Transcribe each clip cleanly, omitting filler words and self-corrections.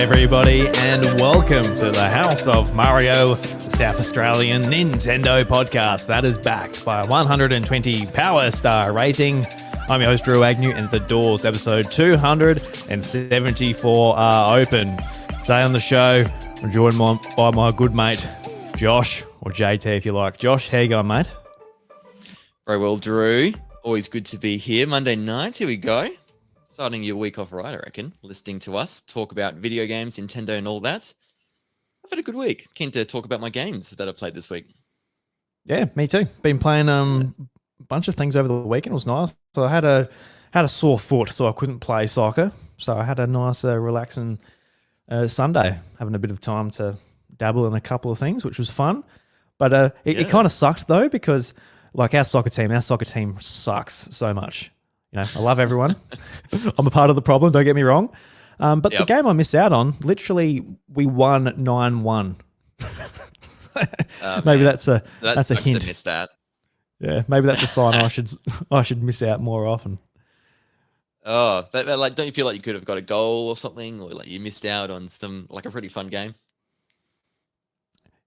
everybody, and welcome to the House of Mario, South Australian Nintendo podcast that is backed by a 120 Power Star rating. I'm your host, Drew Agnew, and the doors, episode 274 are open. Today on the show, I'm joined by my good mate, Josh, or JT if you like. Josh, how you going, mate? Very well, Drew. Always good to be here. Monday night, here we go. Starting your week off right, I reckon. Listening to us talk about video games, Nintendo and all that. I've had a good week. Keen to talk about my games that I've played this week. Yeah, me too. Been playing a bunch of things over the weekend. It was nice. So I had a sore foot, so I couldn't play soccer. So I had a nice, relaxing Sunday, having a bit of time to dabble in a couple of things, which was fun. But it kind of sucked though, because like our soccer team sucks so much. You know, I love everyone. I'm a part of the problem, don't get me wrong. But the game I missed out on, literally, we won 9-1. Maybe that's a hint. To miss that. Yeah, maybe that's a sign I should miss out more often. Oh, but like, don't you feel like you could have got a goal or something, or like you missed out on some like a pretty fun game?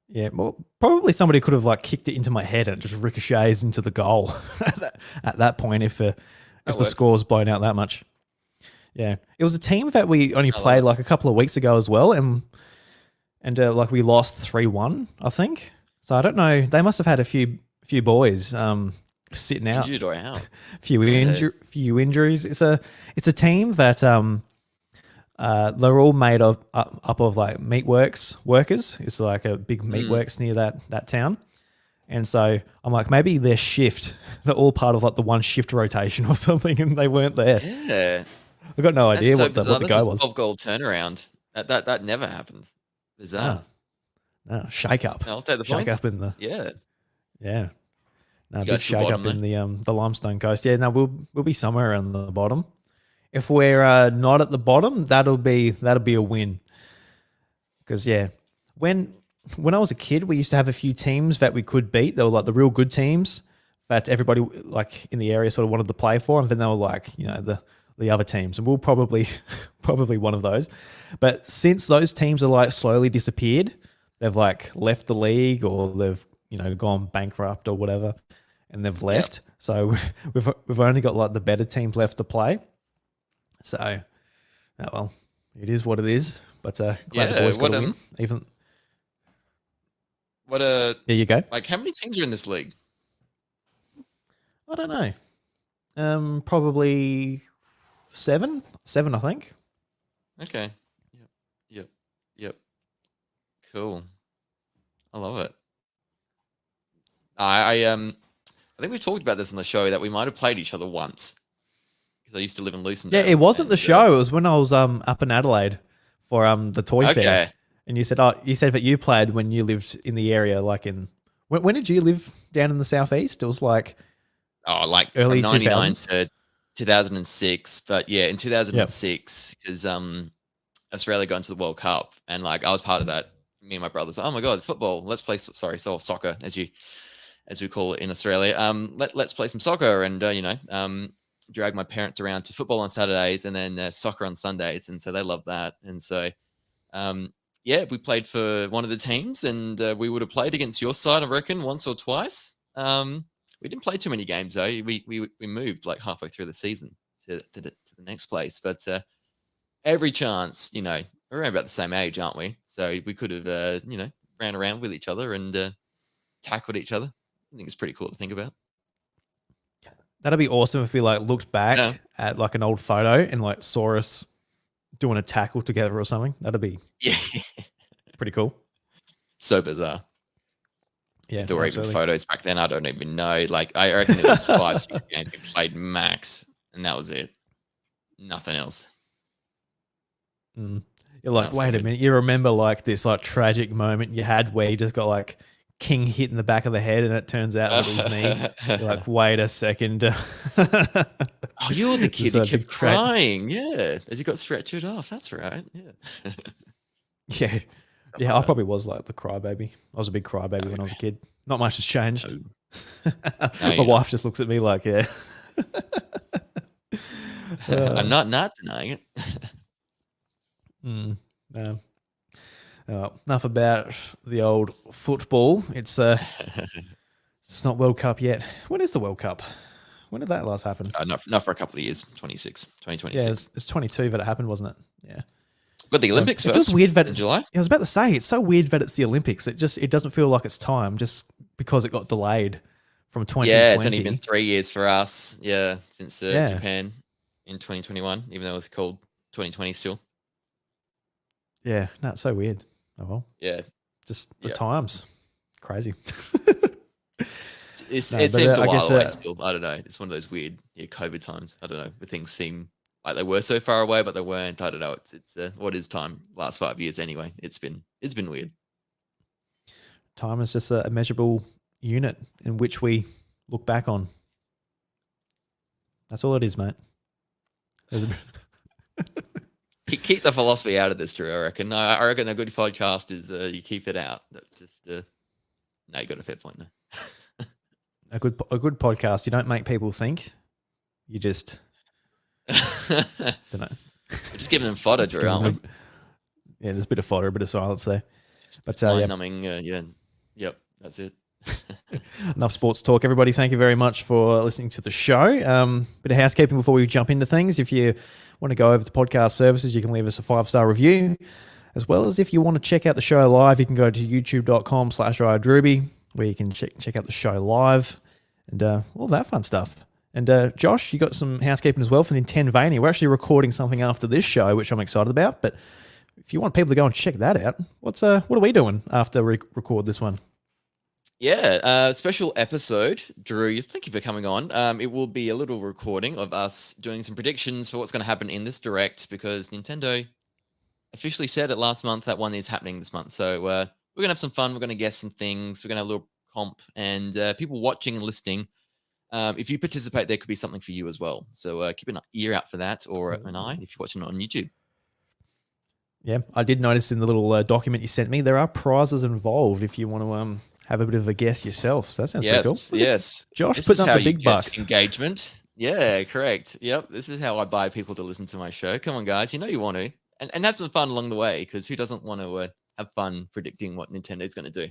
Yeah, well, probably somebody could have like kicked it into my head and it just ricochets into the goal at that point if the score's blown out that much. Yeah, it was a team that we only played like a couple of weeks ago as well, and like we lost 3-1, I think. So I don't know. They must have had a few boys sitting out, injured or out. few injuries. It's a team that they're all made up of like meatworks workers. It's like a big meatworks near that town. And so I'm like, maybe their shift, they're all part of like the one shift rotation or something, and they weren't there. Yeah. I've got no idea what the go was. 12-goal turnaround. That never happens. Bizarre. No, shake up. I'll take the shake points. Up in the Yeah. No, big shake up in the Limestone Coast. Yeah, no, we'll be somewhere around the bottom. If we're not at the bottom, that'll be a win. Because when I was a kid, we used to have a few teams that we could beat. They were like the real good teams that everybody like in the area sort of wanted to play for, and then they were like, you know, the other teams, and we'll probably one of those. But since those teams are like slowly disappeared, they've like left the league or they've, you know, gone bankrupt or whatever, and they've left. Yep. So we've only got like the better teams left to play. So, well, it is what it is. But glad the boys got a win. There you go. Like, how many teams are in this league? I don't know. Probably seven, I think. Okay. Yep. Cool. I love it. I think we talked about this on the show that we might have played each other once. Because I used to live in Lucendale. Yeah, it wasn't the show. It was when I was up in Adelaide for the toy fair. And you said that you played when you lived in the area, like in when did you live down in the southeast? It was like early 99 to 2006. But yeah, in 2006, because Australia got into the World Cup, and like I was part of that. Me and my brothers, oh my god, football! Let's play. Soccer, as we call it in Australia. Let's play some soccer, and drag my parents around to football on Saturdays and then soccer on Sundays, and so they love that. And so, we played for one of the teams, and we would have played against your side, I reckon, once or twice. We didn't play too many games though. We moved like halfway through the season to the next place, but every chance, you know, we're around about the same age, aren't we? So we could have, ran around with each other and tackled each other. I think it's pretty cool to think about. That'd be awesome if we like looked back at like an old photo and like saw us doing a tackle together or something. That'd be pretty cool. So bizarre. Yeah, there were even photos back then. I don't even know. Like I reckon it was 5-6 games we played max, and that was it. Nothing else. You're like, wait a minute. You remember like this like tragic moment you had where you just got like King hit in the back of the head, and it turns out that it was me. You're like, wait a second. Oh, you were the kid who kept crying. Yeah, as you got stretchered off. That's right. Yeah. Yeah. I probably was like the crybaby. I was a big crybaby when I was a kid. Not much has changed. My wife just looks at me like, yeah. I'm not denying it. Enough about the old football. It's not World Cup yet. When is the World Cup? When did that last happen? Not for a couple of years. 2026. Yeah, it's 22 that it happened, wasn't it? Yeah. Got the Olympics It first. feels weird that it's July. I was about to say, it's so weird that it's the Olympics. It doesn't feel like it's time just because it got delayed from 2020. Yeah, it's only been 3 years for us. Yeah, since Japan in 2021, even though it was called 2020 still. Yeah, no, it's so weird. Oh well. Yeah. Just the times. Crazy. It seems a while away still. I don't know. It's one of those weird COVID times. I don't know. Where things seem like they were so far away, but they weren't. I don't know. It's what is time? Last 5 years anyway. It's been weird. Time is just a measurable unit in which we look back on. That's all it is, mate. Keep the philosophy out of this, Drew. I reckon. I reckon a good podcast is you keep it out. Just no, you got a fair point there. A good podcast. You don't make people think. You just don't know. We're just giving them fodder, Drew, aren't we? Yeah, there's a bit of fodder, a bit of silence there. But numbing. Yep, that's it. Enough sports talk, everybody. Thank you very much for listening to the show. Bit of housekeeping before we jump into things. If you want to go over to podcast services, you can leave us a 5-star review. As well as if you want to check out the show live, you can go to youtube.com/iDruby, where you can check out the show live and all that fun stuff. And Josh, you got some housekeeping as well for Nintenvania. We're actually recording something after this show, which I'm excited about. But if you want people to go and check that out, what are we doing after we record this one? Yeah, special episode. Drew, thank you for coming on. It will be a little recording of us doing some predictions for what's going to happen in this Direct, because Nintendo officially said it last month that one is happening this month. So we're going to have some fun. We're going to guess some things. We're going to have a little comp. And people watching and listening, if you participate, there could be something for you as well. So keep an ear out for that, or an eye if you're watching it on YouTube. Yeah, I did notice in the little document you sent me, there are prizes involved if you want to have a bit of a guess yourself. So that sounds pretty cool. Yes. Josh putting up the big bucks. Engagement. Yeah, correct. Yep. This is how I buy people to listen to my show. Come on, guys. You know you want to. And have some fun along the way, because who doesn't want to have fun predicting what Nintendo's going to do?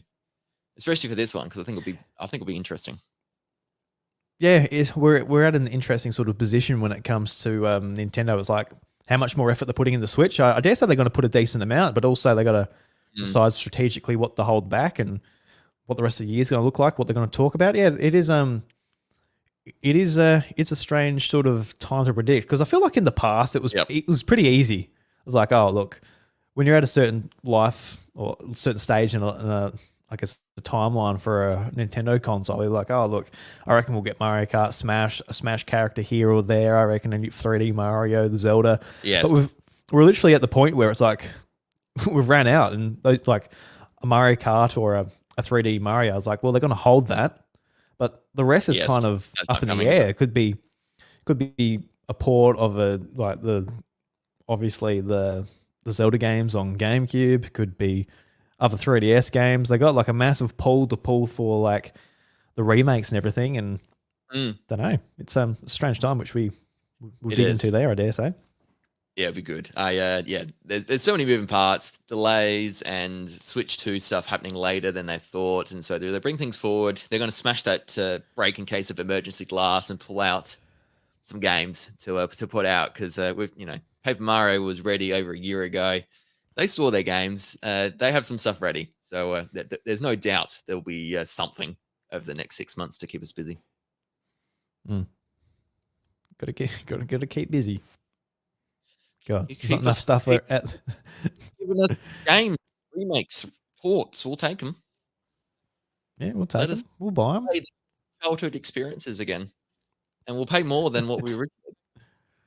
Especially for this one, because I think it'll be interesting. Yeah, we're at an interesting sort of position when it comes to Nintendo. It's like how much more effort they're putting in the Switch. I dare say they're going to put a decent amount, but also they got to decide strategically what to hold back and what the rest of the year is going to look like, what they're going to talk about. Yeah, it's a strange sort of time to predict, because I feel like in the past it was pretty easy. It was like, oh look, when you're at a certain life or a certain stage in a I guess the timeline for a Nintendo console, you're like, oh look, I reckon we'll get Mario Kart, Smash, a Smash character here or there. I reckon a new 3D Mario, the Zelda. Yes. But we're literally at the point where it's like we've ran out, and those like a Mario Kart or a 3D Mario, I was like, well, they're going to hold that, but the rest is kind of up in the air. It could be a port of obviously the Zelda games on GameCube. Could be other 3DS games. They got like a massive pool to pull for like the remakes and everything, and don't know. It's a strange time which we'll dig into there, I dare say. Yeah, it'd be good. There's so many moving parts, delays, and Switch 2 stuff happening later than they thought, and so they bring things forward. They're going to smash that break in case of emergency glass and pull out some games to put out, because Paper Mario was ready over a year ago. They store their games. They have some stuff ready, so there's no doubt there'll be something over the next 6 months to keep us busy. Got to keep busy. God, there's not enough stuff at giving us games, remakes, ports. We'll take them. Yeah, we'll take them. We'll buy them. Childhood experiences again, and we'll pay more than what we originally.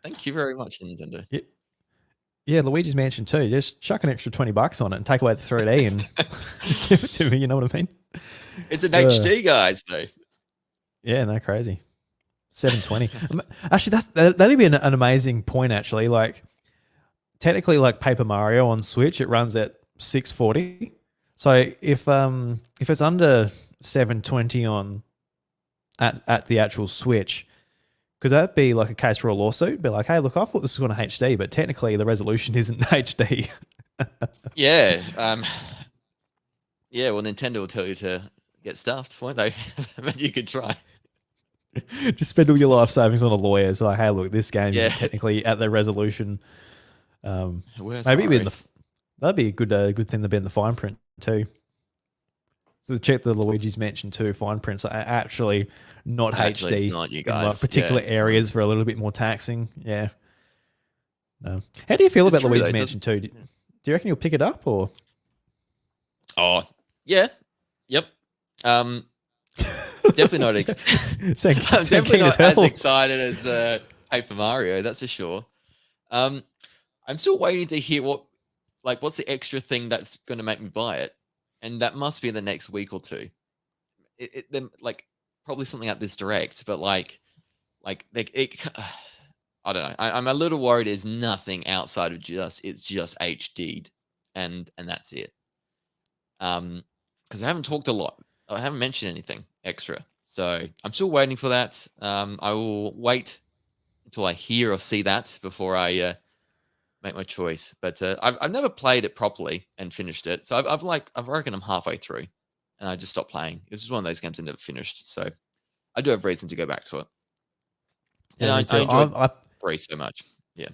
Thank you very much, Nintendo. Yeah, Luigi's Mansion 2. Just chuck an extra $20 on it and take away the 3D and just give it to me. You know what I mean? It's an HD, guys. Though. Yeah, no, crazy. 720. Actually, that'd be an amazing point. Actually, like. Technically, like Paper Mario on Switch, it runs at 640. So if it's under 720 at the actual Switch, could that be like a case for a lawsuit? Be like, hey, look, I thought this was on HD, but technically the resolution isn't HD. Yeah. Yeah. Well, Nintendo will tell you to get stuffed, won't they? But you could try. Just spend all your life savings on a lawyer. It's like, hey, look, this game Yeah. isn't technically at the resolution. We're Maybe it'd be sorry. that'd be a good thing to be in the fine print too. So check the Luigi's Mansion 2 fine prints are actually not Actually, it's HD not you in like guys. particular Yeah. areas for a little bit more taxing. Yeah. No. How do you feel It's about true, Luigi's though. Mansion 2? Do you reckon you'll pick it up or? Oh, yeah. Yep. Definitely not. I'm definitely not as excited as Paper Mario. That's for sure. I'm still waiting to hear what's the extra thing that's going to make me buy it, and that must be in the next week or two. Like probably something at this direct, but I don't know. I'm a little worried. There's nothing outside of it's just HD'd, and that's it. Because I haven't talked a lot. I haven't mentioned anything extra. So I'm still waiting for that. I will wait until I hear or see that before I make my choice. But I've never played it properly and finished it. So I reckon I'm halfway through, and I just stopped playing. It was just one of those games I never finished. So I do have reason to go back to it. And Yeah, me too. I enjoyed 3 so much. Yeah.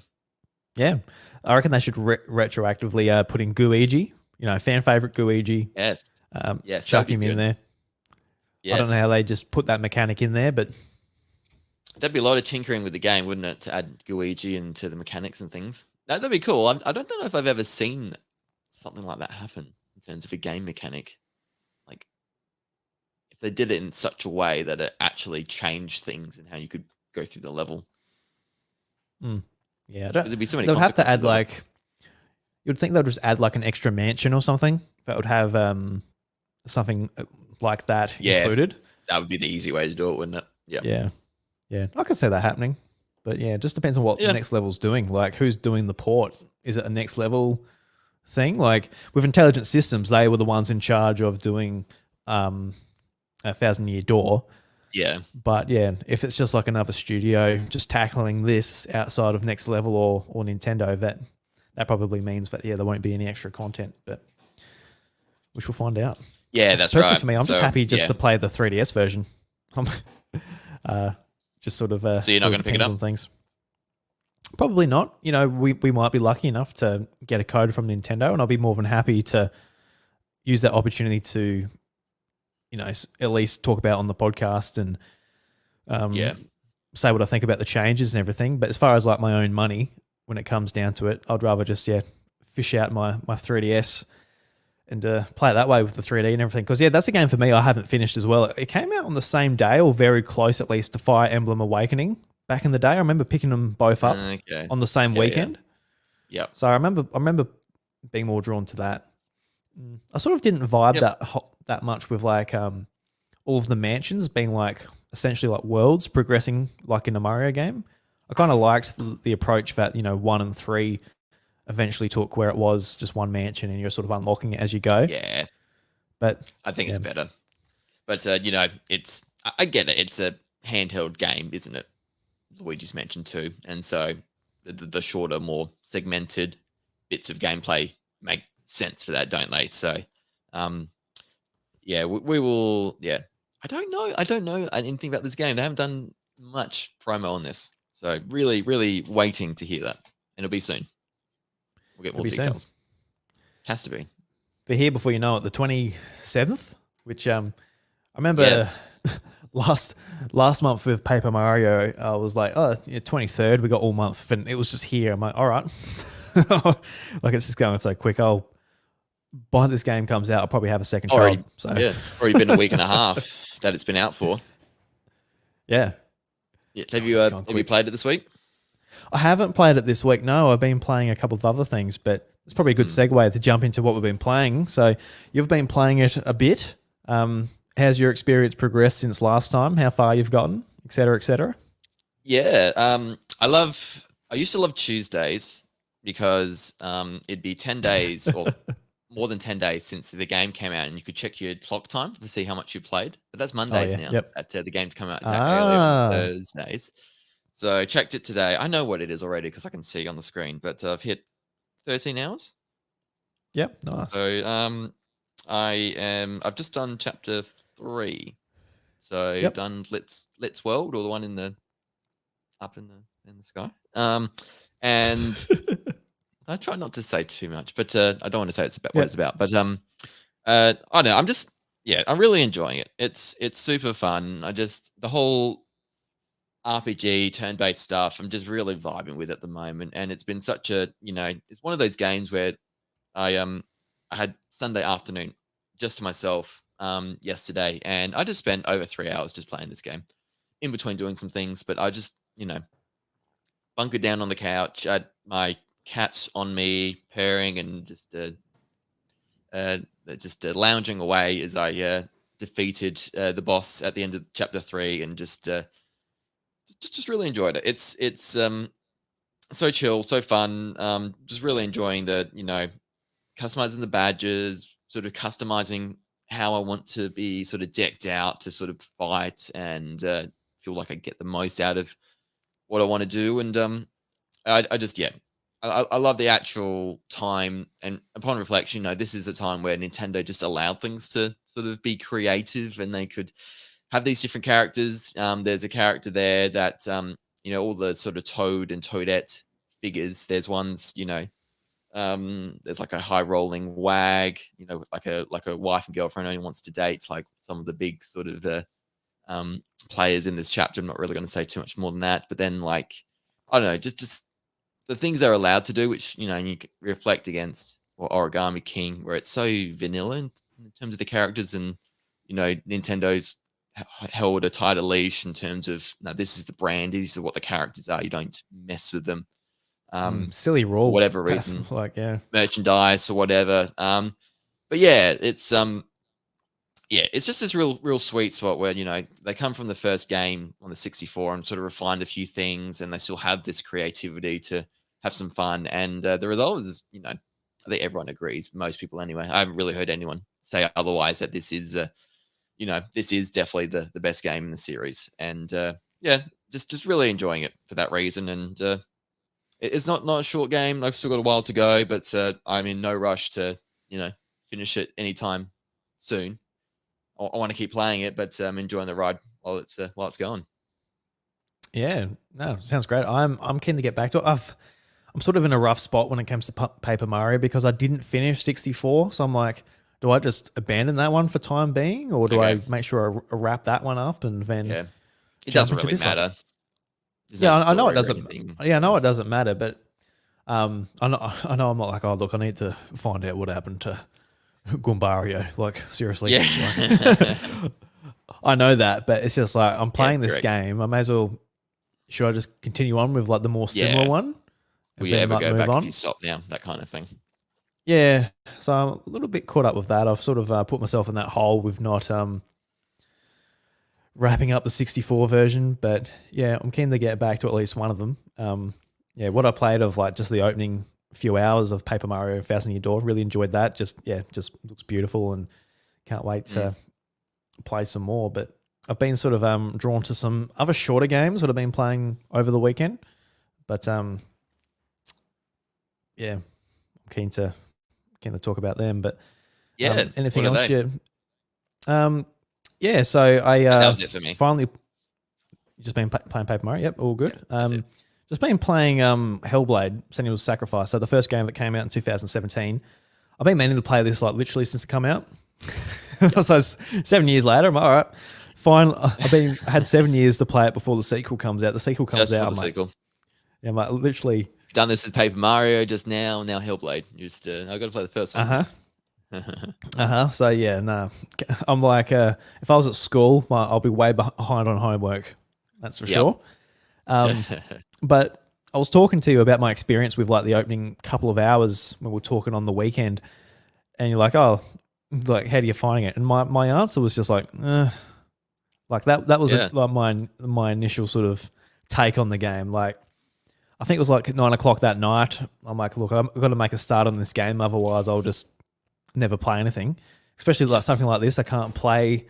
Yeah, I reckon they should retroactively put in Guigi. Fan favorite Guigi. Yes. Yes. Chuck him in there. Yes. I don't know how they just put that mechanic in there, but that'd be a lot of tinkering with the game, wouldn't it, to add Guigi into the mechanics and things? That'd be cool. I don't know if I've ever seen something like that happen in terms of a game mechanic. Like, if they did it in such a way that it actually changed things and how you could go through the level. Yeah, there'd be so many. They'd have to add you'd think they'd just add like an extra mansion or something that would have something like that included. That would be the easy way to do it, wouldn't it? Yeah. Yeah, I could see that happening. But yeah, it just depends on what the next level's doing. Like, who's doing the port? Is it a next level thing? Like, with Intelligent Systems, they were the ones in charge of doing a 1,000-Year Door. Yeah. But yeah, if it's just like another studio just tackling this outside of next level or Nintendo, that probably means that, there won't be any extra content, but which we'll find out. Yeah, that's Personally, right. for me, I'm just happy just to play the 3DS version. Just sort of. So you're not going to pick it up on things. Probably not. We might be lucky enough to get a code from Nintendo, and I'll be more than happy to use that opportunity to, at least talk about on the podcast and say what I think about the changes and everything. But as far as like my own money, when it comes down to it, I'd rather just fish out my 3DS and play it that way with the 3D and everything. Because that's a game for me I haven't finished as well. It came out on the same day or very close at least to Fire Emblem Awakening back in the day. I remember picking them both up on the same weekend. Yeah. So I remember being more drawn to that. I sort of didn't vibe that much with like all of the mansions being like essentially like worlds progressing like in a Mario game. I kind of liked the approach that 1 and 3 eventually took, where it was just one mansion and you're sort of unlocking it as you go. Yeah. But I think it's better. But I get it. It's a handheld game, isn't it? Luigi's Mansion 2. And so the shorter, more segmented bits of gameplay make sense for that, don't they? So we will. I don't know anything about this game. They haven't done much promo on this, so really waiting to hear that, and it'll be soon. We'll get more details. Soon. Has to be. But here, before you know it, the 27th, which I remember last month with Paper Mario, I was like, 23rd, we got all month, and it was just here. I'm like, all right, like it's just going so quick. By this game comes out, I'll probably have a second child. So already been a week and a half that it's been out for. Yeah. Have you played it this week? I haven't played it this week. No, I've been playing a couple of other things, but it's probably a good segue to jump into what we've been playing. So you've been playing it a bit. How's your experience progressed since last time? How far you've gotten, et cetera, et cetera? Yeah. I used to love Tuesdays because it'd be 10 days or more than 10 days since the game came out, and you could check your clock time to see how much you played. But that's Mondays now. Yep. The game's come out earlier on Thursdays. So I checked it today. I know what it is already because I can see on the screen, but I've hit 13 hours. Yep, nice. So I've just done chapter 3. So done Let's World, or the one up in the sky. And I try not to say too much, but I don't want to say it's about what it's about. But I don't know. I'm really enjoying it. It's super fun. The whole RPG turn-based stuff, I'm just really vibing with at the moment. And it's been such it's one of those games where I had Sunday afternoon just to myself yesterday, and I just spent over 3 hours just playing this game in between doing some things. But I just bunkered down on the couch. I had my cats on me, purring, and just lounging away as I defeated the boss at the end of chapter 3, and just really enjoyed it. It's so chill, so fun. Just really enjoying the customizing the badges, sort of customizing how I want to be sort of decked out to sort of fight and feel like I get the most out of what I want to do. And I just I love the actual time. And upon reflection, this is a time where Nintendo just allowed things to sort of be creative, and they could have these different characters. There's a character there that all the sort of Toad and Toadette figures. There's ones, there's like a high rolling wag, like a wife and girlfriend only wants to date, like some of the big sort of players in this chapter. I'm not really going to say too much more than that. But then, like, I don't know, just the things they're allowed to do, which you can reflect against Origami King, where it's so vanilla in terms of the characters, and Nintendo's held a tighter leash in terms of, no, this is the brand, these are what the characters are. You don't mess with them. Silly rule, for whatever reason, like merchandise or whatever. But yeah, it's just this real sweet spot where they come from the first game on the 64 and sort of refined a few things, and they still have this creativity to have some fun. And the result is, I think everyone agrees, most people anyway. I haven't really heard anyone say otherwise, that this is this is definitely the best game in the series. And just really enjoying it for that reason. And it's not a short game. I've still got a while to go, but I'm in no rush to finish it anytime soon. I want to keep playing it, but I'm enjoying the ride while it's going. Yeah, no, sounds great. I'm keen to get back to it. I'm sort of in a rough spot when it comes to Paper Mario, because I didn't finish 64. So I'm like, do I just abandon that one for time being, or do I make sure I wrap that one up and then? Yeah, it doesn't really matter. I know it doesn't. Yeah, I know it doesn't matter, but I know I'm not like, oh look, I need to find out what happened to Goombario. Like, seriously. Yeah. Like, I know that, but it's just like, I'm playing this game. I may as well. Should I just continue on with like the more similar one? Will you ever go back if you stop now? That kind of thing. Yeah, so I'm a little bit caught up with that. I've sort of put myself in that hole with not wrapping up the 64 version, but yeah, I'm keen to get back to at least one of them. What I played of like just the opening few hours of Paper Mario Thousand Year Door, really enjoyed that. Just looks beautiful, and can't wait to play some more. But I've been sort of drawn to some other shorter games that I've been playing over the weekend. But I'm keen to talk about them. But anything else? So I that was it for me. Finally just been playing Paper Mario. Yep, all good. Just been playing Hellblade, Senua's Sacrifice. So the first game that came out in 2017. I've been meaning to play this like literally since it come out. So 7 years later, I'm like, all right, fine. I had 7 years to play it before the sequel comes out. The sequel comes out. The sequel. Yeah, I'm like, literally done this with Paper Mario just now. Now Hellblade. I got to play the first one. So yeah, no. I'm like, if I was at school, I'll be way behind on homework. That's for sure. But I was talking to you about my experience with like the opening couple of hours when we were talking on the weekend, and you're like, oh, like, how do you find it? And my answer was just like that was like my initial sort of take on the game. Like, I think it was like 9 o'clock that night. I'm like, look, I've got to make a start on this game, otherwise I'll just never play anything. Especially like something like this, I can't play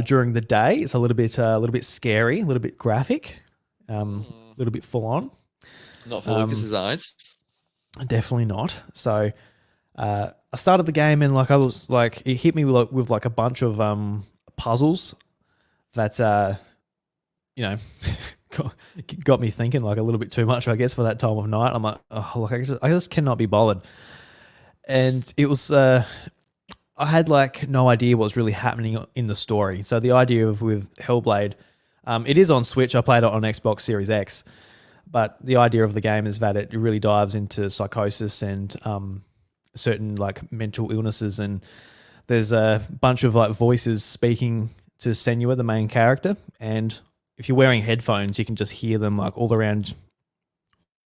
during the day. It's a little bit scary, a little bit graphic, a little bit full on. Not for Lucas's eyes. Definitely not. So I I started the game and like I was like it hit me with like a bunch of puzzles that you know got me thinking like a little bit too much, I guess, for that time of night. I'm like, oh, look, I just cannot be bothered. And it was I had like no idea what was really happening in the story. So the idea of with Hellblade, it is on Switch. I played it on Xbox Series X, but the idea of the game is that it really dives into psychosis and certain like mental illnesses, and there's a bunch of like voices speaking to Senua, the main character, and if you're wearing headphones, you can just hear them like all around.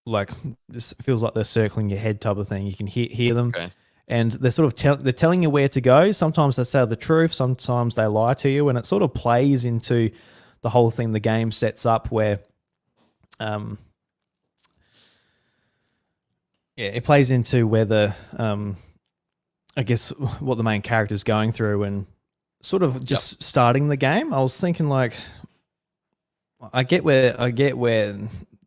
Like this feels like they're circling your head type of thing. You can hear them. Okay. And they're sort of they're telling you where to go. Sometimes they say the truth, sometimes they lie to you, and it sort of plays into the whole thing the game sets up where it plays into where the I guess what the main character is going through, and sort of just starting the game. I was thinking like I get where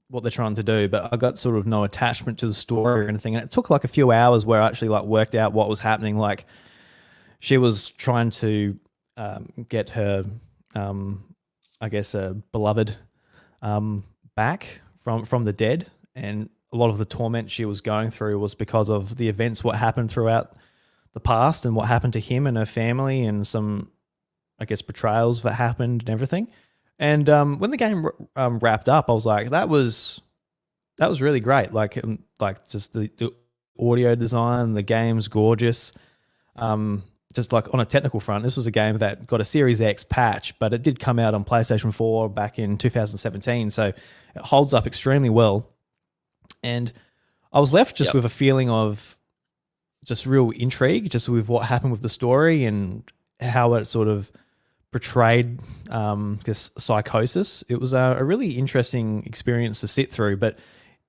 what they're trying to do, but I got sort of no attachment to the story or anything. And it took like a few hours where I actually like worked out what was happening. Like she was trying to get her, I guess, a beloved back from the dead, and a lot of the torment she was going through was because of the events, what happened throughout the past, and what happened to him and her family, and some, I guess, betrayals that happened and everything. And when the game wrapped up, I was like, that was really great. Like just the audio design, the game's gorgeous. Just like on a technical front, this was a game that got a Series X patch, but it did come out on PlayStation 4 back in 2017, so it holds up extremely well. And I was left just with a feeling of just real intrigue, just with what happened with the story and how it sort of portrayed this psychosis. It was a really interesting experience to sit through, but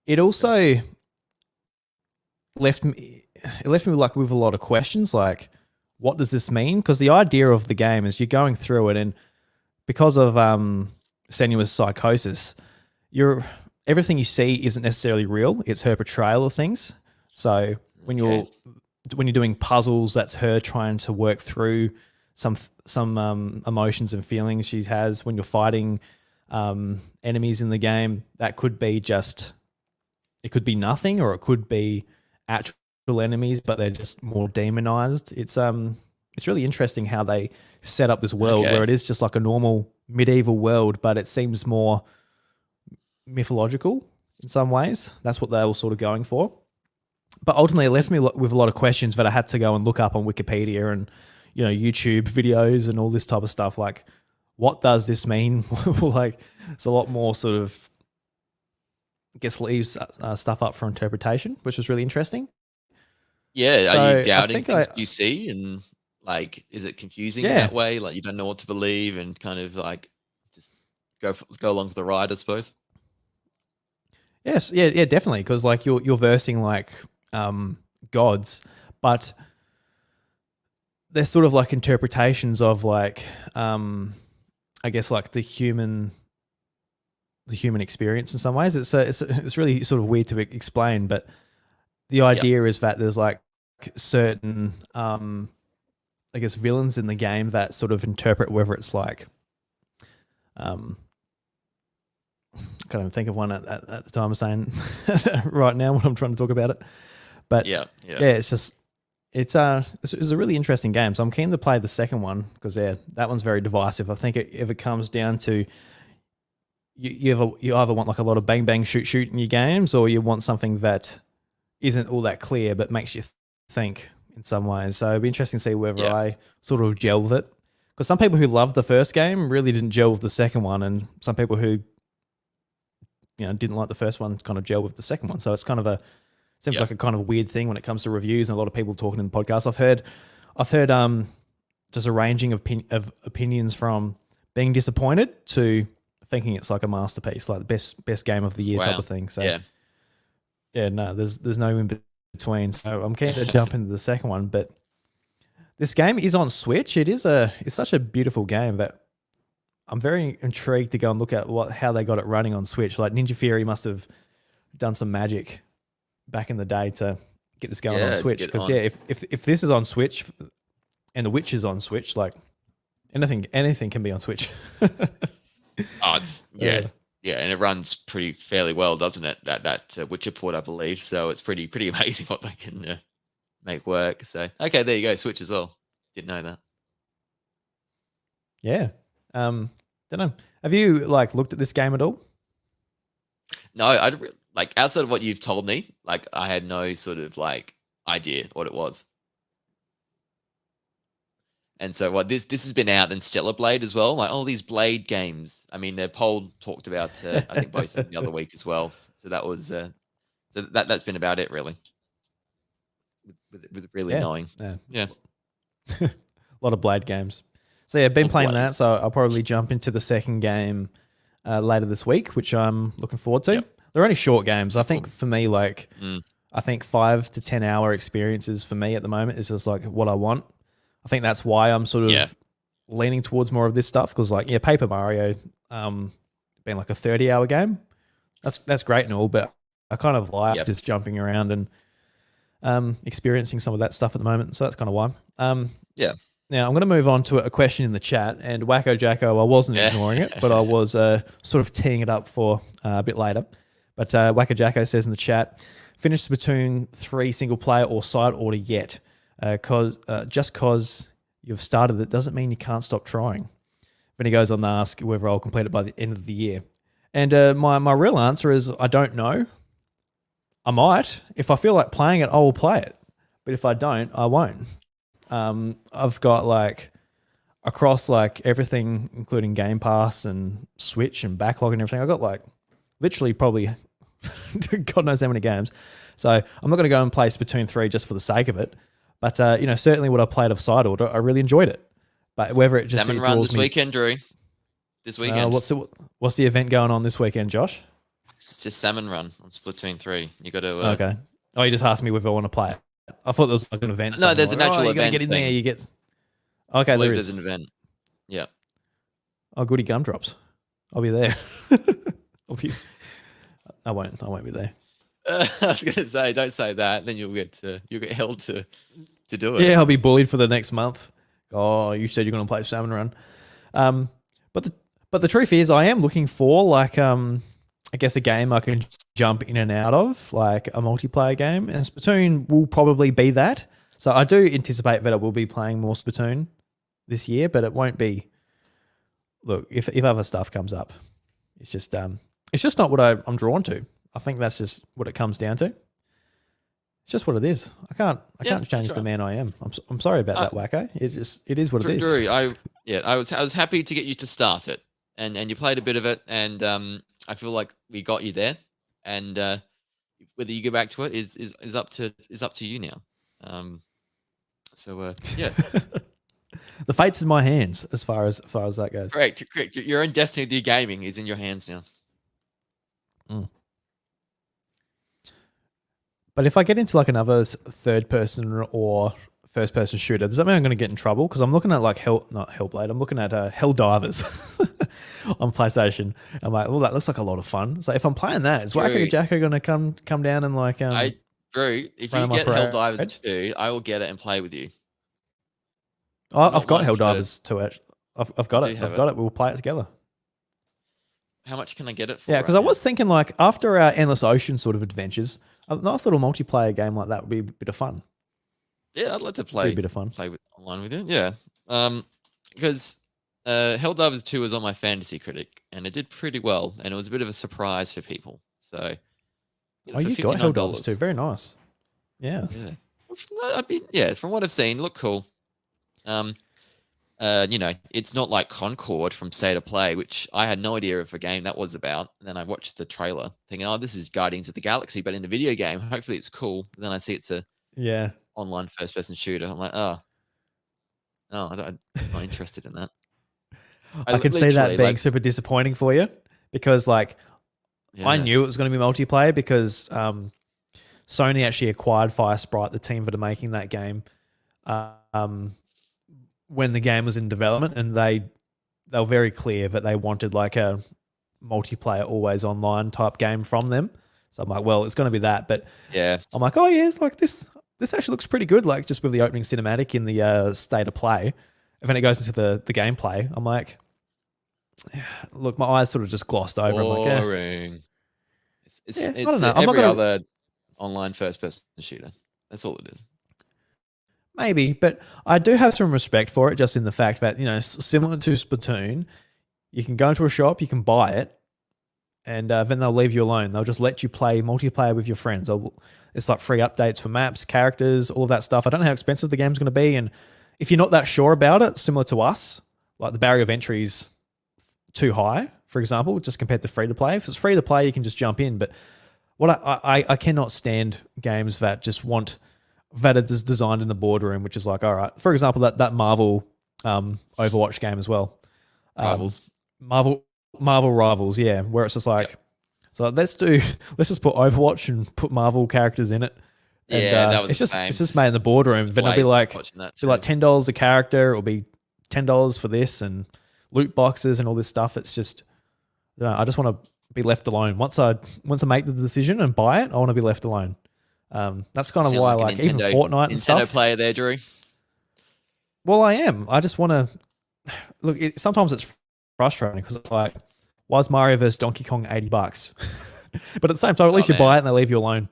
it also left me like with a lot of questions, like what does this mean? Because the idea of the game is you're going through it, and because of Senua's psychosis, everything you see isn't necessarily real. It's her portrayal of things. So when you're doing puzzles, that's her trying to work through some emotions and feelings she has. When you're fighting enemies in the game, that could be it could be nothing, or it could be actual enemies, but they're just more demonized. It's really interesting how they set up this world where it is just like a normal medieval world, but it seems more mythological in some ways. That's what they were sort of going for. But ultimately, it left me with a lot of questions that I had to go and look up on Wikipedia and YouTube videos and all this type of stuff. Like, what does this mean? Like, it's a lot more sort of, I guess, leaves stuff up for interpretation, which was really interesting. Yeah, so are you doubting things you see, and like, is it confusing in that way? Like, you don't know what to believe, and kind of like just go along for the ride, I suppose. Yes, yeah, definitely, because like you're versing like gods, but they're sort of like interpretations of like I guess like the human experience in some ways. It's really sort of weird to explain, but the idea is that there's like certain I guess villains in the game that sort of interpret whether it's like I can't even think of one at the time of saying right now when I'm trying to talk about it. But it's a really interesting game. So I'm keen to play the second one because that one's very divisive. I think if it comes down to you either want like a lot of bang bang shoot in your games, or you want something that isn't all that clear but makes you think in some ways. So it'd be interesting to see whether I sort of gel with it. Because some people who loved the first game really didn't gel with the second one, and some people who didn't like the first one kind of gel with the second one. So it's kind of seems like a kind of weird thing when it comes to reviews, and a lot of people talking in the podcast. I've heard just a ranging of opinions from being disappointed to thinking it's like a masterpiece, like the best game of the year type of thing. So no, there's no in between. So I'm keen to jump into the second one, but this game is on Switch. It's such a beautiful game that I'm very intrigued to go and look at how they got it running on Switch. Like Ninja Theory must have done some magic back in the day to get this going on Switch. Because if this is on Switch and The Witch is on Switch, like anything can be on Switch. It's and it runs fairly well, doesn't it? That Witcher port, I believe. So it's pretty amazing what they can make work. So okay, there you go, Switch as well. Didn't know that. Yeah. Don't know. Have you looked at this game at all? No, outside of what you've told me, I had no sort of idea what it was. And so this has been out in Stellar Blade as well. All these Blade games. I mean, Paul talked about I think both the other week as well. So that was that's been about it really. With really knowing. Yeah. A lot of Blade games. So yeah, been playing that. So I'll probably jump into the second game later this week, which I'm looking forward to. Yep. They're only short games. I think for me, I think 5 to 10 hour experiences for me at the moment is just what I want. I think that's why I'm sort of leaning towards more of this stuff because Paper Mario being a 30-hour game, that's great and all, but I kind of like just jumping around and experiencing some of that stuff at the moment. So that's kind of why. Now I'm going to move on to a question in the chat, and Wacko Jacko, I wasn't ignoring it, but I was sort of teeing it up for a bit later. But Wacko Jacko says in the chat, finished Splatoon 3 single player or side order yet? Just because you've started it doesn't mean you can't stop trying. But he goes on to ask whether I'll complete it by the end of the year. And my real answer is I don't know. I might. If I feel like playing it, I will play it. But if I don't, I won't. I've got across everything, including Game Pass and Switch and backlog and everything, I've got literally probably God knows how many games. So I'm not going to go and play Splatoon 3 just for the sake of it. But, certainly what I played of side order, I really enjoyed it. But whether it just Salmon run this weekend, Drew. This weekend. What's the event going on this weekend, Josh? It's just Salmon Run on Splatoon 3. You got to... Okay. Oh, you just asked me whether I want to play it. I thought there was an event. No, there's an actual event. You get in there, you get... Okay, there's an event. Yeah. Oh, goody gumdrops. I'll be there. I won't be there. I was going to say, don't say that. Then you'll get held to do it. Yeah, I'll be bullied for the next month. Oh, you said you're going to play Salmon Run. But the truth is, I am looking for I guess a game I can jump in and out of, like a multiplayer game, and Splatoon will probably be that. So I do anticipate that I will be playing more Splatoon this year, but it won't be. Look, if other stuff comes up, it's just not what I'm drawn to. I think that's just what it comes down to. It's just what it is. I can't change the man I am. I'm sorry about that, Wacko. It is what it is. Drew, I was happy to get you to start it, and you played a bit of it, and I feel like we got you there, and whether you go back to it is up to you now. Yeah. The fate's in my hands as far as that goes. Correct. Your own destiny to gaming is in your hands now. Mm. But if I get into another third person or first person shooter, does that mean I'm going to get in trouble? Because I'm looking at not Hellblade. I'm looking at Helldivers on PlayStation. I'm like, well, that looks like a lot of fun. So if I'm playing that, is Wacko Jacko going to come down and Drew, if you get Helldivers 2, I will get it and play with you. Oh, I've got Helldivers 2. I've got it. I've got it. We'll play it together. How much can I get it for? Yeah, because I was thinking after our Endless Ocean sort of adventures, a nice little multiplayer game like that would be a bit of fun. Yeah, I'd like to play a bit of fun. Online with you. Yeah, because Helldivers 2 was on my fantasy critic, and it did pretty well, and it was a bit of a surprise for people. So, you got Helldivers 2. Very nice. Yeah. From what I've seen, look cool. It's not like Concord from State of Play, which I had no idea of a game that was about. And then I watched the trailer thinking, oh, this is Guardians of the Galaxy, but in a video game, hopefully it's cool. And then I see it's a online first person shooter. I'm like, I'm not interested in that. I can see that being super disappointing for you because I knew it was going to be multiplayer because Sony actually acquired Firesprite, the team that are making that game, when the game was in development, and they were very clear that they wanted a multiplayer, always online type game from them. So I'm like, well, it's going to be that. But yeah, I'm like, oh yeah, it's like this actually looks pretty good. Like just with the opening cinematic in the state of play. And then it goes into the gameplay. I'm like, look, my eyes sort of just glossed over. boring. I'm like, It's I don't know. I'm every not gonna, other online first-person shooter. That's all it is. maybe, but I do have some respect for it, just in the fact that, similar to Splatoon, you can go into a shop, you can buy it, and then they'll leave you alone. They'll just let you play multiplayer with your friends. It's like free updates for maps, characters, all of that stuff. I don't know how expensive the game's going to be, and if you're not that sure about it, similar to us, like the barrier of entry is too high, for example, just compared to free to play. If it's free to play, you can just jump in. But what I cannot stand games that just want that are just designed in the boardroom, which is like, all right, for example, that Marvel Overwatch game as well. Rivals. Marvel Rivals, yeah, where it's just like, Yep. so let's just put Overwatch and put Marvel characters in it. And, Yeah, that was it's the just same. it's just made in the boardroom. Then it'll be like $10 a character. It'll be $10 for this and loot boxes and all this stuff. It's just, I just want to be left alone. Once I make the decision and buy it, I want to be left alone. That's kind of why, like even Fortnite and stuff. Nintendo player there, Drew. Well, I am. I just want to look. Sometimes it's frustrating because it's like, why is Mario vs Donkey Kong $80? But at the same time, at least you buy it and they leave you alone.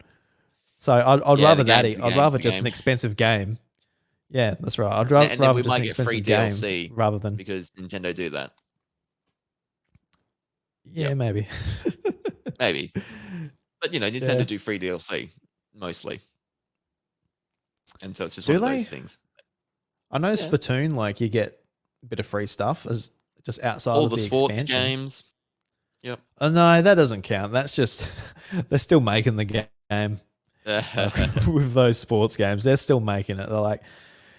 So I'd rather that. I'd rather just an expensive game. Yeah, that's right. I'd rather just an expensive game rather than, because Nintendo do that. Yeah, maybe. Maybe. But Nintendo do free DLC mostly. And so it's just one of those things. I know Splatoon, like you get a bit of free stuff as just outside all of the sports expansion. Games. Yep. Oh, no, that doesn't count. That's just they're still making the game with those sports games. They're still making it. They're like,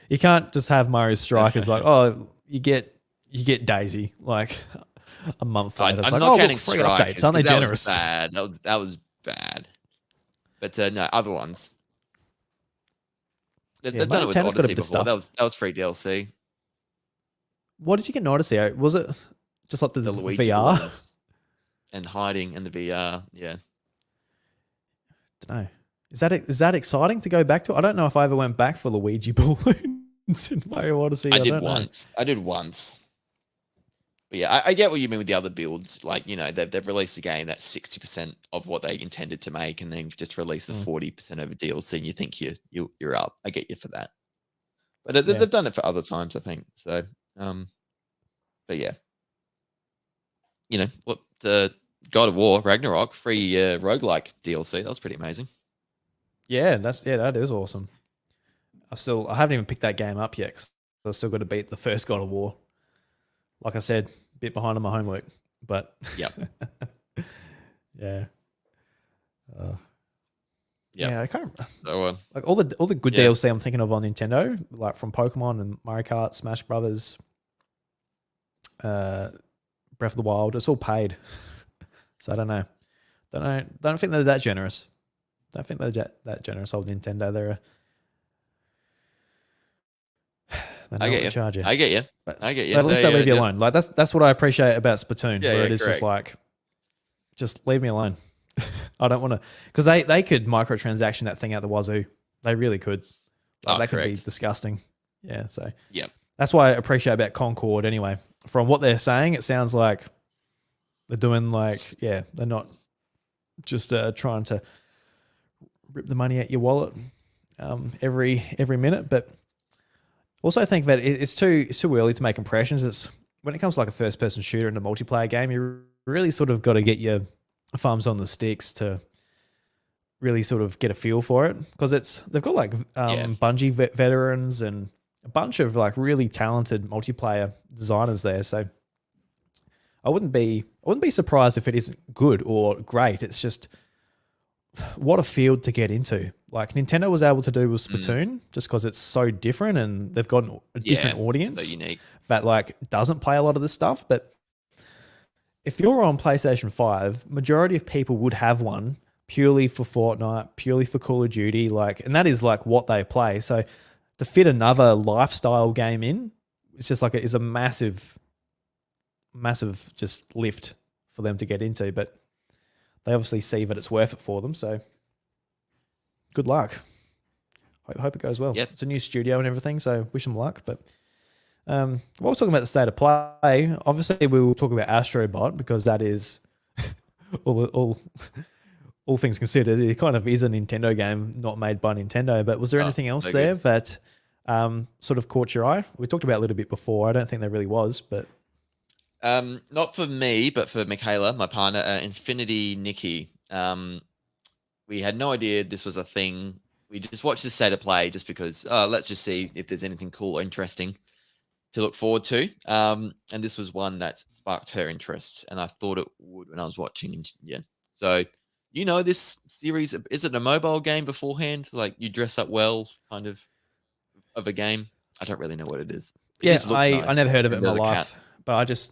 you can't just have Mario Strikers like, oh, you get Daisy like a month later. It's I'm like, not counting free updates. Aren't they generous? That was bad. But no, other ones. They've done it with Odyssey before. That was free DLC. What did you get in Odyssey? Was it just like the Luigi VR? Balloons and hiding in the VR, yeah. Don't know. Is that exciting to go back to? I don't know if I ever went back for Luigi Balloons in Mario Odyssey. I did once. But yeah, I get what you mean with the other builds. Like, they've released a game that's 60% of what they intended to make, and then just released the 40% over DLC, and you think you're up. I get you for that. But they've done it for other times, I think. So, but yeah. What the God of War Ragnarok free roguelike DLC. That was pretty amazing. Yeah, that is awesome. I haven't even picked that game up yet, 'cause I've still got to beat the first God of War. Like I said, a bit behind on my homework, but yep. Yeah. Yeah, I can't. So, like all the good DLC I'm thinking of on Nintendo, like from Pokemon and Mario Kart, Smash Brothers, Breath of the Wild, it's all paid. So I don't know. Don't think they're that generous. Don't think they're that generous. Old Nintendo, they're I get you. I get you. But at least they leave you alone. Like that's what I appreciate about Splatoon, where it is just like, just leave me alone. I don't want to, because they could microtransaction that thing out the wazoo. They really could. Like, that could be disgusting. Yeah. So that's why I appreciate about Concord. Anyway, from what they're saying, it sounds like they're doing they're not just trying to rip the money out your wallet every minute, but also I think that it's too early to make impressions. It's when it comes to like a first person shooter in a multiplayer game, you really sort of got to get your thumbs on the sticks to really sort of get a feel for it, because they've got like Bungie veterans and a bunch of like really talented multiplayer designers there. So I wouldn't be surprised if it isn't good or great. It's just what a field to get into. Like Nintendo was able to do with Splatoon, just because it's so different and they've got a different audience so unique, that like doesn't play a lot of this stuff. But if you're on PlayStation 5, majority of people would have one purely for Fortnite, purely for Call of Duty, and that is like what they play. So to fit another lifestyle game in, it's just like is a massive just lift for them to get into. But they obviously see that it's worth it for them. So good luck. Hope it goes well. Yep. It's a new studio and everything, so wish them luck. But while we're talking about the state of play, obviously we will talk about Astrobot because that is all things considered, it kind of is a Nintendo game not made by Nintendo. But was there anything else there that sort of caught your eye? We talked about it a little bit before. I don't think there really was, but not for me, but for Michaela, my partner, Infinity Nikki. We had no idea this was a thing. We just watched the state of play just because let's just see if there's anything cool or interesting to look forward to. And this was one that sparked her interest, and I thought it would when I was watching. Yeah. So, this series, is it a mobile game beforehand? Like you dress up well, kind of a game? I don't really know what it is. I never heard of it in my life, but I just,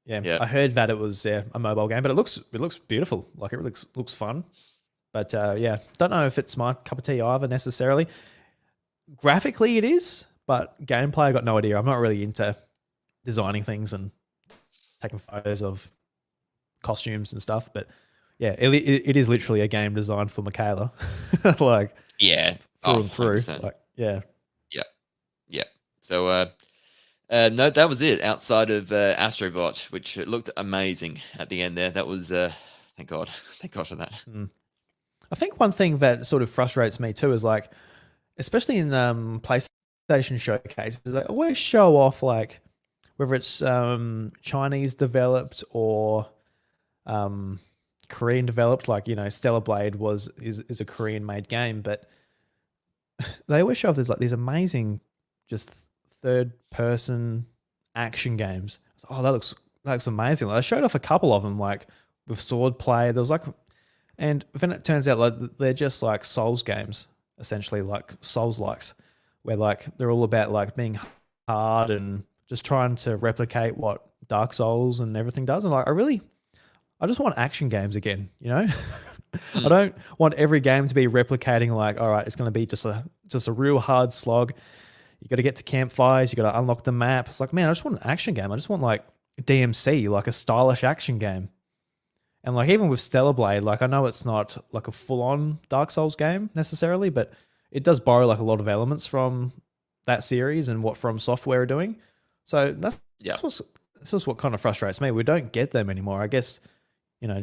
I heard that it was a mobile game, but it looks beautiful. Like it looks fun. But don't know if it's my cup of tea either necessarily. Graphically it is, but gameplay I got no idea. I'm not really into designing things and taking photos of costumes and stuff, but yeah, it is literally a game designed for Michaela. Like through and through. 100%. Like yeah. So no, that was it outside of Astrobot, which looked amazing at the end there. That was thank God for that. I think one thing that sort of frustrates me too is like, especially in PlayStation showcases, they always show off like whether it's Chinese developed or Korean developed, like Stellar Blade is a Korean made game, but they always show off these amazing just third person action games. Oh, that looks amazing. Like, they showed off a couple of them, like with swordplay. There was like, and then it turns out like they're just like Souls games, essentially, like Souls likes, where like they're all about like being hard and just trying to replicate what Dark Souls and everything does. And like I just want action games again, I don't want every game to be replicating like, all right, it's going to be just a real hard slog. You got to get to campfires. You got to unlock the map. It's like, man, I just want an action game. I just want like DMC, like a stylish action game. And like even with Stellar Blade, like I know it's not like a full-on Dark Souls game necessarily, but it does borrow like a lot of elements from that series and what From Software are doing. So that's just what kind of frustrates me. We don't get them anymore. I guess,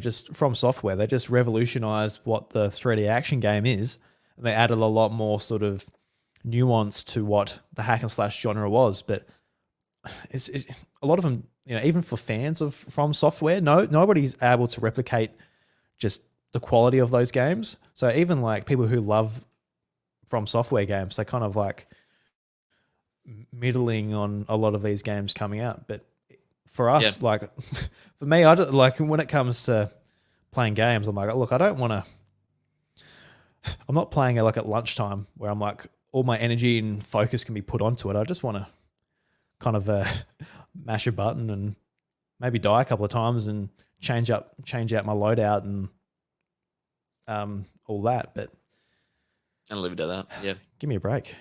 just From Software, they just revolutionized what the 3D action game is, and they added a lot more sort of nuance to what the hack and slash genre was. But it's a lot of them, even for fans of From Software, nobody's able to replicate just the quality of those games. So even like people who love From Software games, they kind of like middling on a lot of these games coming out. But for us, like for me, I don't, like when it comes to playing games, I'm like, look, I don't want to. I'm not playing it like at lunchtime where I'm like all my energy and focus can be put onto it. I just want to kind of mash a button and maybe die a couple of times and change out my loadout and all that. But and leave it at that. Yeah. Give me a break.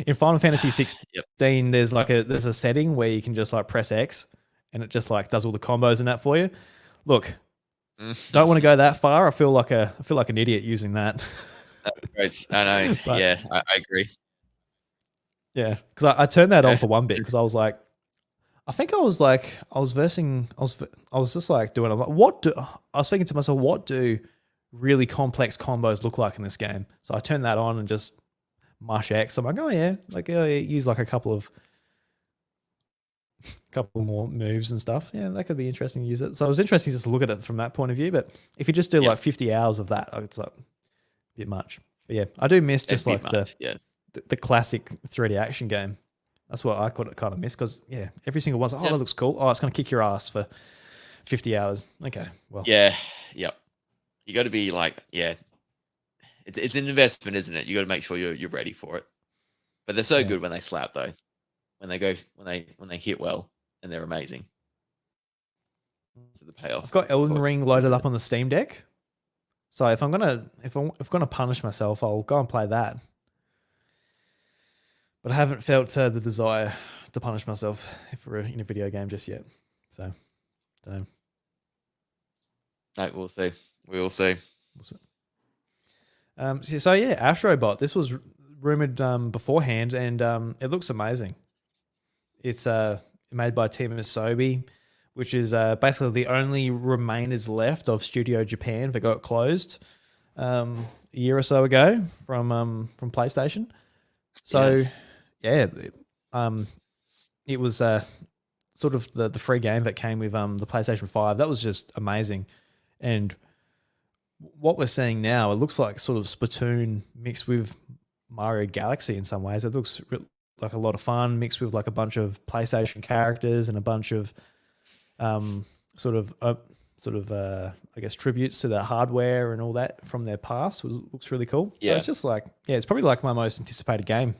In Final Fantasy 16, there's a setting where you can just like press X and it just like does all the combos and that for you. Look, don't want to go that far. I feel like an idiot using that. That's great. I know. But, yeah, I agree. Yeah, because I turned that on for one bit because I was like, I was just like doing, I was thinking to myself, what do really complex combos look like in this game? So I turned that on and just mush X. I'm like, use like a couple more moves and stuff. Yeah, that could be interesting to use it. So it was interesting just to look at it from that point of view. But if you just do like 50 hours of that, it's like a bit much. But yeah, I do miss just like the classic 3D action game. That's what I kind of miss because every single one's like, that looks cool. Oh, it's going to kick your ass for 50 hours. Okay, well. Yeah, yep. You got to be like, it's an investment, isn't it? You got to make sure you're ready for it. But they're so good when they slap though. When they hit well, and they're amazing. So the payoff. I've got Elden Ring loaded up on the Steam Deck. So if I'm gonna punish myself, I'll go and play that. But I haven't felt the desire to punish myself in a video game just yet. So, don't know. No, we'll see. We will see. So yeah, Astrobot. This was rumored beforehand, and it looks amazing. It's made by Team Asobi, which is basically the only remainers left of Studio Japan that got closed a year or so ago from PlayStation. So Yes. yeah, it was sort of the free game that came with the PlayStation 5. That was just amazing. And what we're seeing now, it looks like sort of Splatoon mixed with Mario Galaxy in some ways. It looks like a lot of fun mixed with like a bunch of PlayStation characters and a bunch of um, sort of I guess tributes to the hardware and all that from their past. Looks really cool. So Yeah. it's just like, yeah, it's probably like my most anticipated game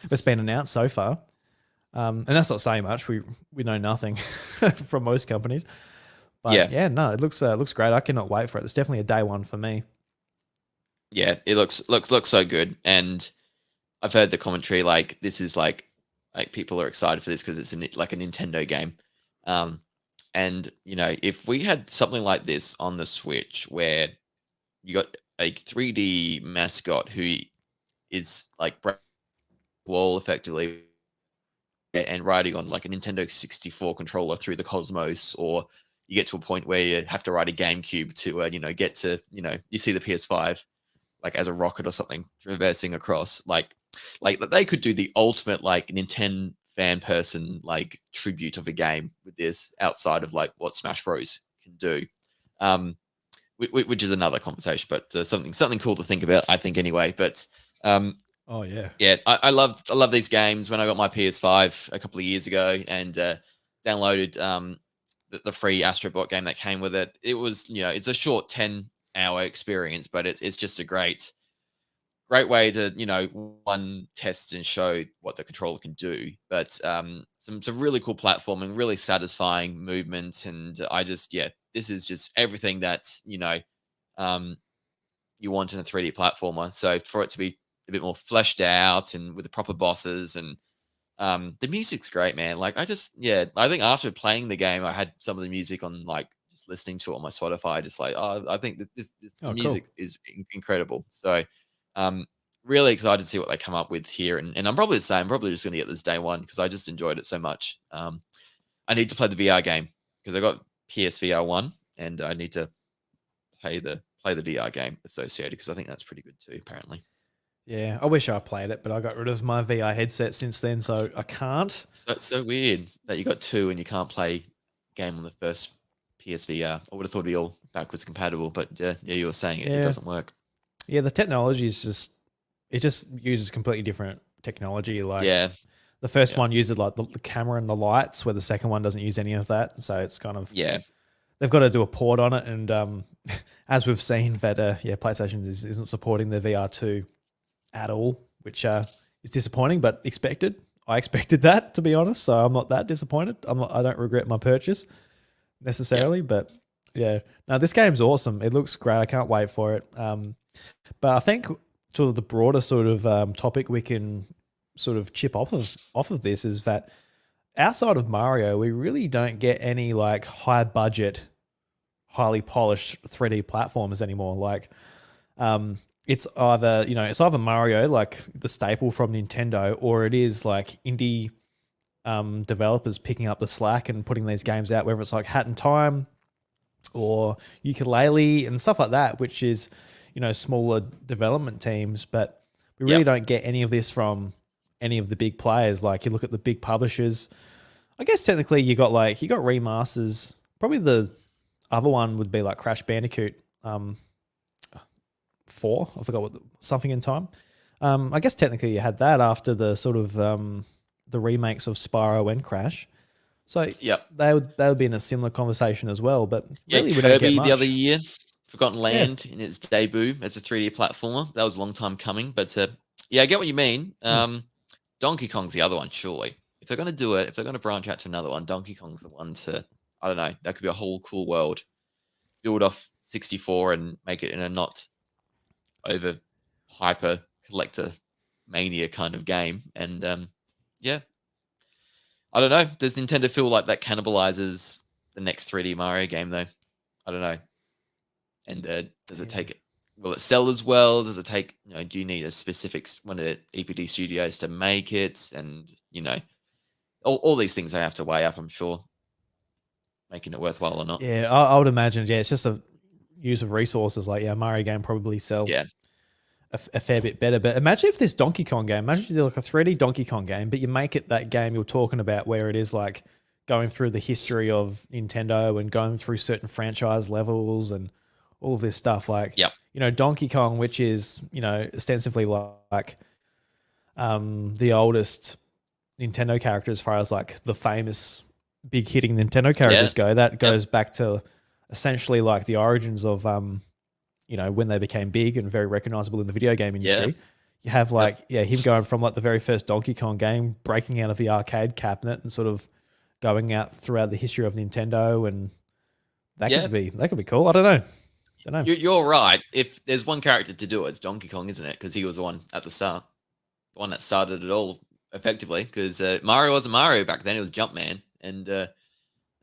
that's been announced so far. And that's not saying much. We know nothing from most companies. But yeah, no, it looks great. I cannot wait for it. It's definitely a day one for me. Yeah, it looks so good, and I've heard the commentary like this is like people are excited for this because it's like a Nintendo game. And if we had something like this on the Switch where you got a 3D mascot who is like wall effectively and riding on like a Nintendo 64 controller through the cosmos, or you get to a point where you have to ride a GameCube to get to you see the PS5 like as a rocket or something traversing across, like they could do the ultimate like Nintendo fan person like tribute of a game with this outside of like what Smash Bros can do, which is another conversation, but something cool to think about, I think, anyway. But oh yeah, I love these games. When I got my PS5 a couple of years ago and downloaded the free Astrobot game that came with it, it was it's a short 10-hour experience, but it's just a great way to one test and show what the controller can do, but some really cool platforming, really satisfying movement, and this is just everything that um you want in a 3D platformer. So for it to be a bit more fleshed out and with the proper bosses, and the music's great, man. Like I think after playing the game, I had some of the music on, like just listening to it on my Spotify, just like, oh, I think that this oh music cool. is incredible. So really excited to see what they come up with here, and I'm probably the same. I'm probably just going to get this day one because I just enjoyed it so much. I need to play the VR game because I got PSVR 1, and I need to play the VR game associated because I think that's pretty good too, apparently. Yeah, I wish I played it, but I got rid of my VR headset since then, so I can't. So it's so weird that you got two and you can't play game on the first PSVR. I would have thought it'd be all backwards compatible, but yeah, you were saying it doesn't work. Yeah, the technology is just uses completely different technology. Like the first one uses like the camera and the lights, where the second one doesn't use any of that. So it's kind of they've got to do a port on it, and as we've seen that PlayStation isn't supporting the VR2 at all, which is disappointing, but expected. I expected that, to be honest, so I'm not that disappointed. I don't regret my purchase necessarily, but yeah. No, this game's awesome. It looks great. I can't wait for it. But I think sort of the broader sort of topic we can sort of chip off of this is that outside of Mario, we really don't get any like high budget, highly polished 3D platformers anymore. Like, it's either Mario, like the staple from Nintendo, or it is like indie developers picking up the slack and putting these games out, whether it's like Hat in Time or Ukulele and stuff like that, which is smaller development teams. But we really don't get any of this from any of the big players. Like you look at the big publishers. I guess technically you got remasters. Probably the other one would be like Crash Bandicoot 4. I forgot something in time. I guess technically you had that after the sort of the remakes of Spyro and Crash. So they would be in a similar conversation as well. But really, we don't get much. The other year, Forgotten Land in its debut as a 3D platformer. That was a long time coming, but I get what you mean. Donkey Kong's the other one, surely. If they're going to do it, if they're going to branch out to another one, Donkey Kong's the one to, I don't know, that could be a whole cool world. Build off 64 and make it in a not over hyper collector mania kind of game. And I don't know. Does Nintendo feel like that cannibalizes the next 3D Mario game though? I don't know. And does it take it? Will it sell as well? Does it take? Do you need a specific one of the EPD studios to make it? And all these things they have to weigh up. I'm sure, making it worthwhile or not. Yeah, I would imagine. Yeah, it's just a use of resources. Like, Mario game probably sell a fair bit better. But imagine if this Donkey Kong game, imagine if you do like a 3D Donkey Kong game, but you make it that game you're talking about where it is like going through the history of Nintendo and going through certain franchise levels and all of this stuff. Like, Donkey Kong, which is, ostensibly like the oldest Nintendo character as far as like the famous big hitting Nintendo characters go. That goes back to essentially like the origins of when they became big and very recognizable in the video game industry. You have like him going from like the very first Donkey Kong game, breaking out of the arcade cabinet and sort of going out throughout the history of Nintendo, and that could be cool. I don't know. You're right. If there's one character to do it, it's Donkey Kong, isn't it? Because he was the one at the start, the one that started it all effectively. Because Mario wasn't Mario back then; it was Jumpman, and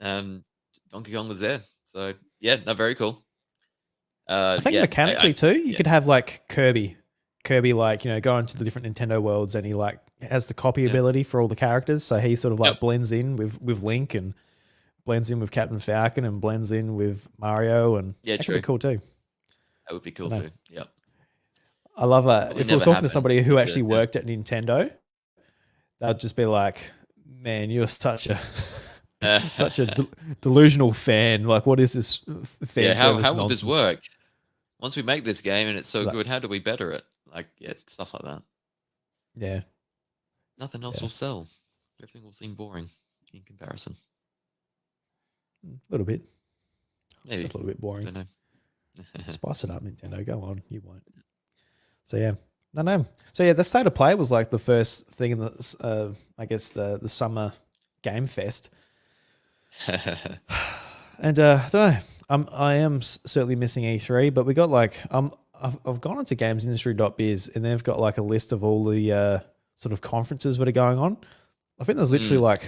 Donkey Kong was there. So very cool. I think mechanically too, you could have like Kirby like, go into the different Nintendo worlds, and he like has the copy ability for all the characters. So he sort of like blends in with Link and blends in with Captain Falcon and blends in with Mario, and that could be cool too. That would be cool too. Yep. I love if we're talking to somebody who actually worked at Nintendo, they'd just be like, "Man, you're such a such a delusional fan. Like, what is this fan service how will nonsense? this work? Once we make this game and it's so good, how do we better it? Like, stuff like that. Yeah. Nothing else will sell. Everything will seem boring in comparison. A little bit. Maybe. Just a little bit boring. I don't know. Spice it up, Nintendo. Go on. You won't. So, yeah. No. So, the State of Play was like the first thing in the, I guess, the summer game fest. And I don't know. I am certainly missing E3, but we got like I've gone into gamesindustry.biz, and they've got like a list of all the sort of conferences that are going on. I think there's literally like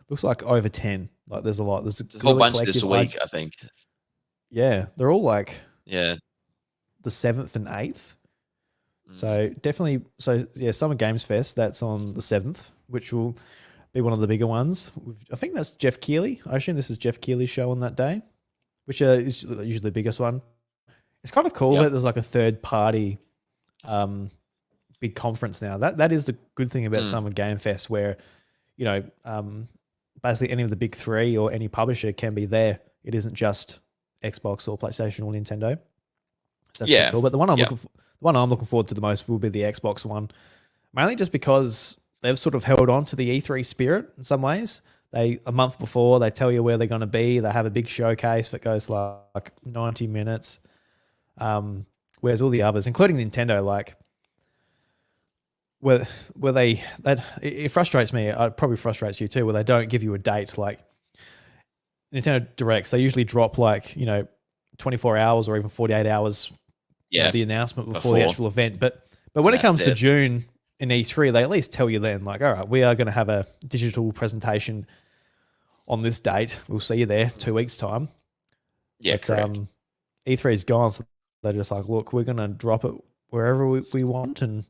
looks like over 10. Like there's a lot. There's a whole bunch this week, I think. Yeah, they're all like the 7th and 8th. So definitely, Summer Games Fest, that's on the 7th, which will be one of the bigger ones. I think that's Jeff Keighley. I assume this is Jeff Keighley's show on that day, which is usually the biggest one. It's kind of cool that there's like a third party big conference now. That is the good thing about Summer Game Fest, where, basically any of the big three or any publisher can be there. It isn't just Xbox or PlayStation or Nintendo. So that's cool. But the one I'm looking forward to the most will be the Xbox one, mainly just because they've sort of held on to the E3 spirit in some ways. A month before, they tell you where they're going to be. They have a big showcase that goes like 90 minutes. Whereas all the others, including Nintendo, like where it frustrates me. It probably frustrates you too, where they don't give you a date. Like Nintendo Directs, they usually drop like 24 hours or even 48 hours. The announcement before the actual event. But when it comes to June in E3, they at least tell you then, like, all right, we are going to have a digital presentation on this date. We'll see you there 2 weeks' time. Yeah, but, correct. E3 is gone, so they're just like, look, we're going to drop it wherever we want, and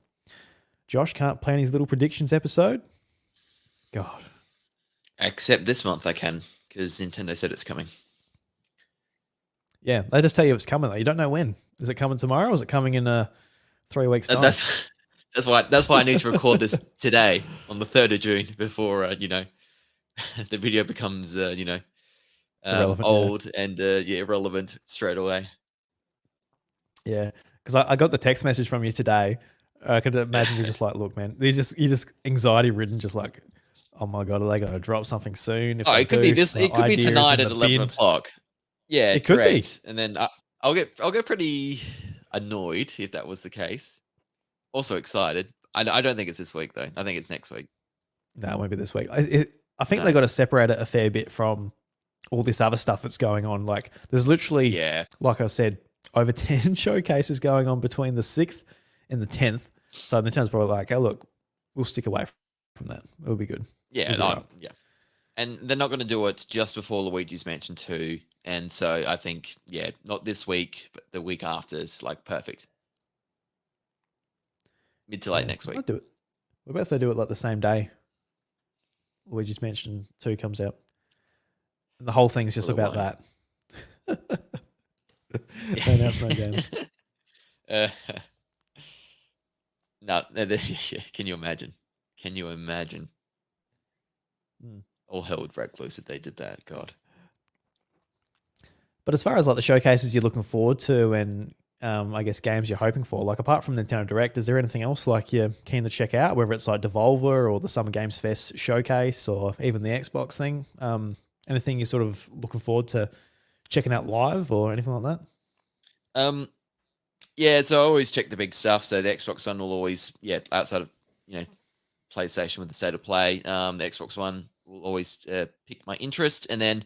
Josh can't plan his little predictions episode. God. Except this month I can, because Nintendo said it's coming. Yeah, they just tell you it's coming. You don't know when. Is it coming tomorrow, or is it coming in 3 weeks' time? That's why I need to record this today on the 3rd of June before the video becomes old and irrelevant straight away. Yeah, because I got the text message from you today. I could imagine you're just like, look, man, you're just anxiety ridden, just like, oh my god, are they going to drop something soon? It could be this. It could be tonight at 11 o'clock. Yeah, it could be. And then I'll get pretty annoyed if that was the case. Also excited. I don't think it's this week though. I think it's next week. No, it won't be this week. I think they got to separate it a fair bit from all this other stuff that's going on. Like there's literally, like I said, over 10 showcases going on between the 6th and the 10th. So Nintendo's probably like, hey, look, we'll stick away from that. It'll be good. Yeah, yeah. And they're not going to do it just before Luigi's Mansion 2 And so I think, not this week, but the week after is like perfect. Mid to late next week. What about if they do it like the same day? We just mentioned 2 comes out. And the whole thing's just about that. They announce no games. No, can you imagine? Can you imagine? All hell would break loose if they did that. God. But as far as like the showcases you're looking forward to, and I guess games you're hoping for, like apart from Nintendo Direct, is there anything else like you're keen to check out? Whether it's like Devolver or the Summer Games Fest showcase, or even the Xbox thing. Anything you're sort of looking forward to checking out live or anything like that? Yeah, so I always check the big stuff. So the Xbox One will always, outside of PlayStation with the State of Play, the Xbox One will always pick my interest. And then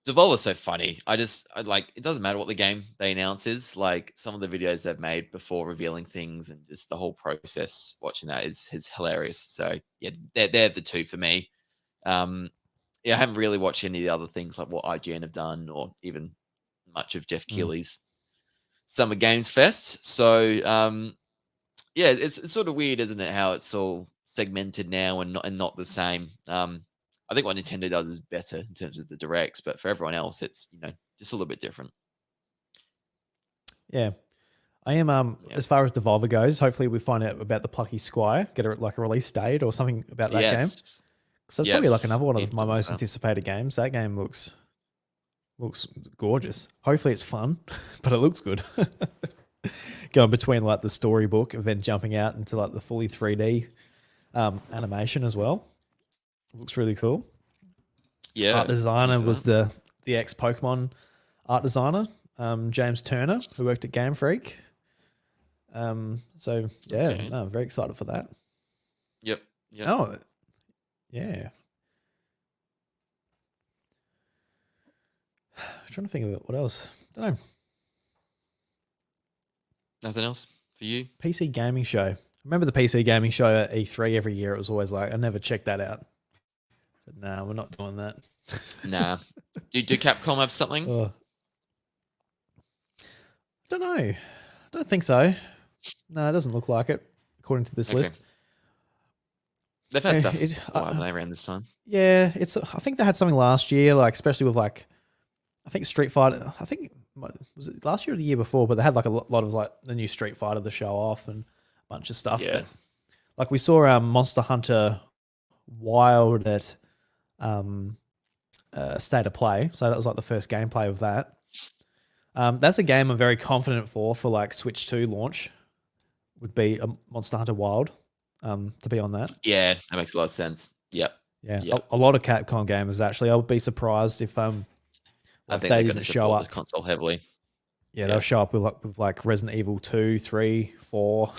Devolver's so funny. I like, it doesn't matter what the game they announce is. Like some of the videos they've made before revealing things, and just the whole process watching that is hilarious. So yeah, they're the 2 for me. I haven't really watched any of the other things like what IGN have done, or even much of Jeff Keighley's Summer Games Fest. So it's sort of weird, isn't it, how it's all segmented now and not the same. I think what Nintendo does is better in terms of the directs, but for everyone else, it's just a little bit different. Yeah, I am. As far as Devolver goes, hopefully we find out about the Plucky Squire, get a release date or something about that game. So that's probably like another one of my most anticipated games. That game looks gorgeous. Hopefully it's fun, but it looks good. Going between like the storybook and then jumping out into like the fully 3D animation as well. Looks really cool. Yeah. Art designer was the ex-Pokemon art designer, James Turner, who worked at Game Freak. I'm very excited for that. Yep. Oh, yeah. I'm trying to think of it. What else? I don't know. Nothing else for you? PC gaming show. I remember the PC gaming show at E3 every year. It was always like, I never checked that out. I said, nah, we're not doing that. Nah. Do Capcom have something? I don't know. I don't think so. No, it doesn't look like it, according to this list. They've had stuff haven't they, around this time? Yeah, I think they had something last year, like especially with like, I think Street Fighter. I think was it last year or the year before, but they had like a lot of like the new Street Fighter to show off and a bunch of stuff. Yeah. But, like we saw Monster Hunter Wild at State of Play, so that was like the first gameplay of that. That's a game I'm very confident for like Switch 2 launch. Would be a Monster Hunter Wild. To be on that. Yeah, that makes a lot of sense. Yep. Yeah. A lot of Capcom gamers actually. I would be surprised if I think they they're didn't show up the console heavily. Yeah, they'll show up with like Resident Evil 2, 3, 4.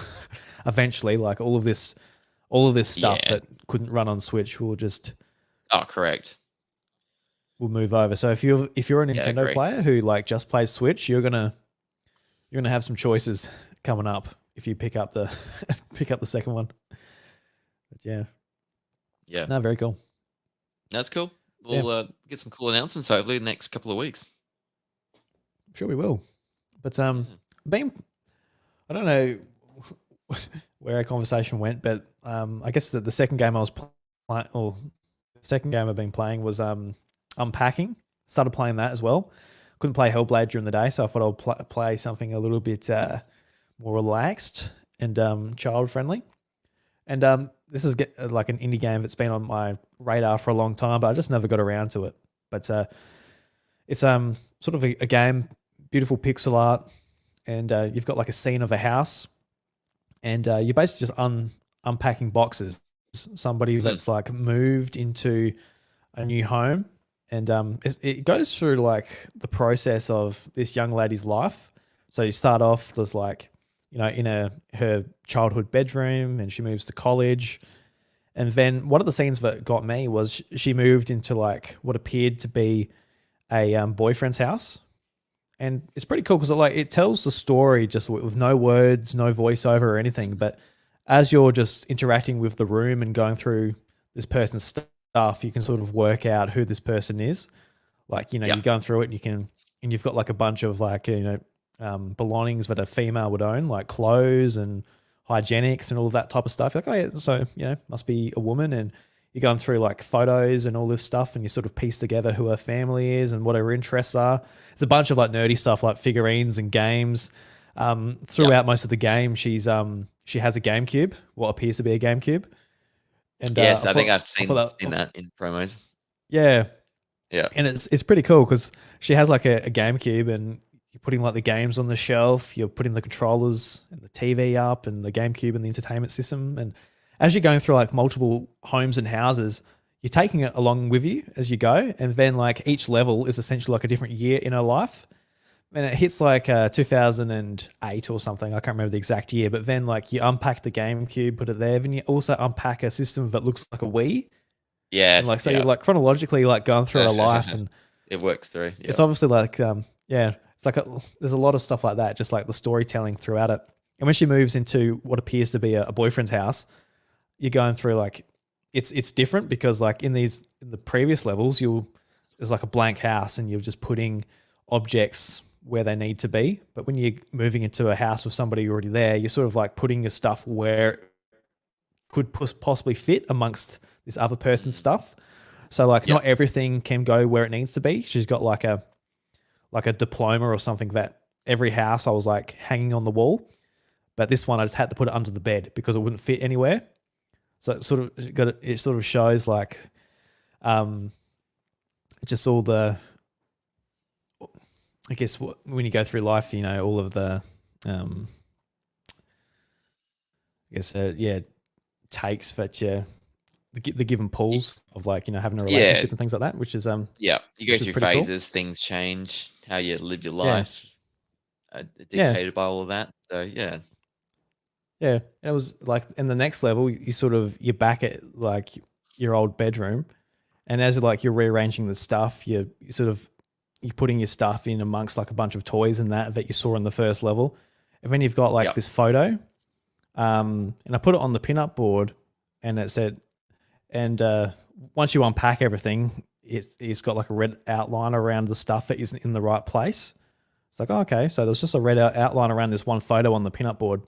Eventually, like all of this stuff that couldn't run on Switch will just correct. Will move over. So if you're a Nintendo player who like just plays Switch, you're gonna have some choices coming up if you pick up the second one. But yeah, no, very cool. That's cool. We'll get some cool announcements hopefully in the next couple of weeks. I'm sure we will. But I don't know where our conversation went, but I guess the second game I was playing, or the second game I've been playing was Unpacking. Started playing that as well. Couldn't play Hellblade during the day, so I thought I'd play something a little bit more relaxed and child friendly. And this is like an indie game that's been on my radar for a long time, but I just never got around to it. But it's sort of a game, beautiful pixel art, and you've got like a scene of a house, and you're basically just unpacking boxes. Somebody that's like moved into a new home, and it goes through like the process of this young lady's life. So you start off, there's like, in her childhood bedroom, and she moves to college. And then one of the scenes that got me was she moved into like what appeared to be a boyfriend's house. And it's pretty cool because it tells the story just with no words, no voiceover or anything. But as you're just interacting with the room and going through this person's stuff, you can sort of work out who this person is. Like, you're going through it and you can and you've got like a bunch of like belongings that a female would own, like clothes and hygienics and all of that type of stuff. You're like, oh yeah, so must be a woman, and you're going through like photos and all this stuff, and you sort of piece together who her family is and what her interests are. There's a bunch of like nerdy stuff like figurines and games. Throughout most of the game, she has a GameCube, what appears to be a GameCube. And yes, I think I've seen that in promos. Yeah, yeah, and it's pretty cool because she has like a GameCube, and you're putting like the games on the shelf, you're putting the controllers and the TV up, and the GameCube and the entertainment system. And as you're going through like multiple homes and houses, you're taking it along with you as you go, and then like each level is essentially like a different year in her life. And it hits like 2008 or something. I can't remember the exact year, but then like you unpack the GameCube, put it there, then you also unpack a system that looks like a Wii. Yeah. And like, so you're like chronologically like going through her life, and it works through. Yeah. It's obviously like, it's like there's a lot of stuff like that, just like the storytelling throughout it. And when she moves into what appears to be a boyfriend's house, you're going through like, it's different because like in the previous levels, there's like a blank house and you're just putting objects where they need to be. But when you're moving into a house with somebody already there, you're sort of like putting your stuff where it could possibly fit amongst this other person's stuff. So like not everything can go where it needs to be. She's got like a diploma or something that every house I was like hanging on the wall. But this one I just had to put it under the bed because it wouldn't fit anywhere. So it sort of shows like just all the, I guess when you go through life, all of the takes that the given pulls of like having a relationship and things like that, which is you go through phases, cool. Things change, how you live your life, dictated by all of that. So yeah, it was like in the next level, you're back at like your old bedroom, and as like you're rearranging the stuff, you're putting your stuff in amongst like a bunch of toys and that you saw in the first level, and then you've got like this photo, and I put it on the pinup board, and it said. And once you unpack everything, it's got like a red outline around the stuff that isn't in the right place. It's like, oh, okay, so there's just a red outline around this one photo on the pinup board.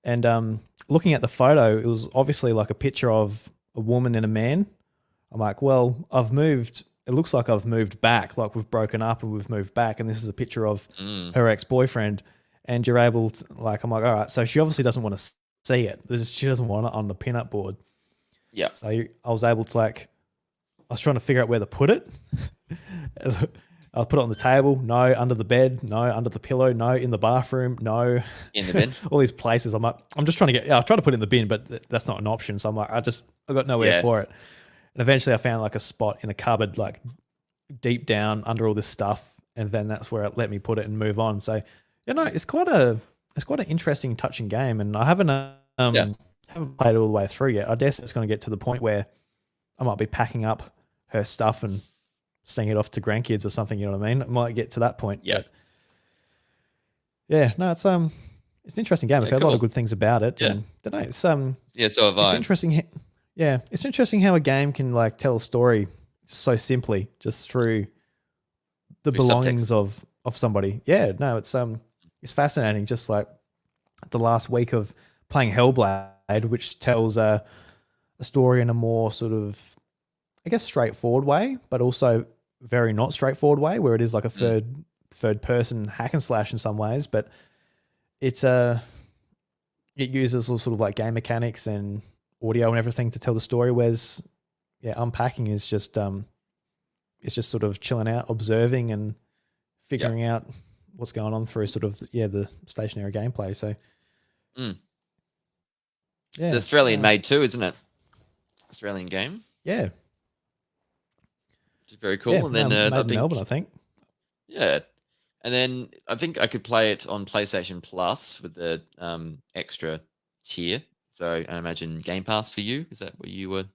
And looking at the photo, it was obviously like a picture of a woman and a man. I'm like, well, it looks like I've moved back, like we've broken up and we've moved back. And this is a picture of her ex-boyfriend. And you're able to, like, I'm like, all right, so she obviously doesn't want to see it. She doesn't want it on the pinup board. Yeah. So I was able to I was trying to figure out where to put it. I'll put it on the table. No. Under the bed. No. Under the pillow. No. In the bathroom. No. In the bin. All these places. I'm just trying to I'll try to put it in the bin, but that's not an option. So I'm like, I got nowhere for it. And eventually I found like a spot in a cupboard, like deep down under all this stuff. And then that's where it let me put it and move on. So, it's quite an interesting touching game. And I haven't played it all the way through yet. I guess it's going to get to the point where I might be packing up her stuff and sending it off to grandkids or something. You know what I mean? It might get to that point. Yeah. Yeah. No, it's an interesting game. I've heard a lot of good things about it. Yeah. And I don't know. It's so have I. It's interesting. Yeah, it's interesting how a game can like tell a story so simply just through the belongings of somebody. Yeah. No, it's fascinating. Just like the last week of playing Hellblade, which tells a story in a more sort of, I guess, straightforward way, but also very not straightforward way, where it is like a third person hack and slash in some ways, but it uses all sort of like game mechanics and audio and everything to tell the story. Whereas, unpacking is just it's just sort of chilling out, observing, and figuring out what's going on through sort of the stationary gameplay. So. It's Australian made too, isn't it? Australian game. Yeah. Which is very cool. Yeah, and then made in Melbourne, I think. Yeah. And then I think I could play it on PlayStation Plus with the extra tier. So I imagine Game Pass for you. Is that what you would?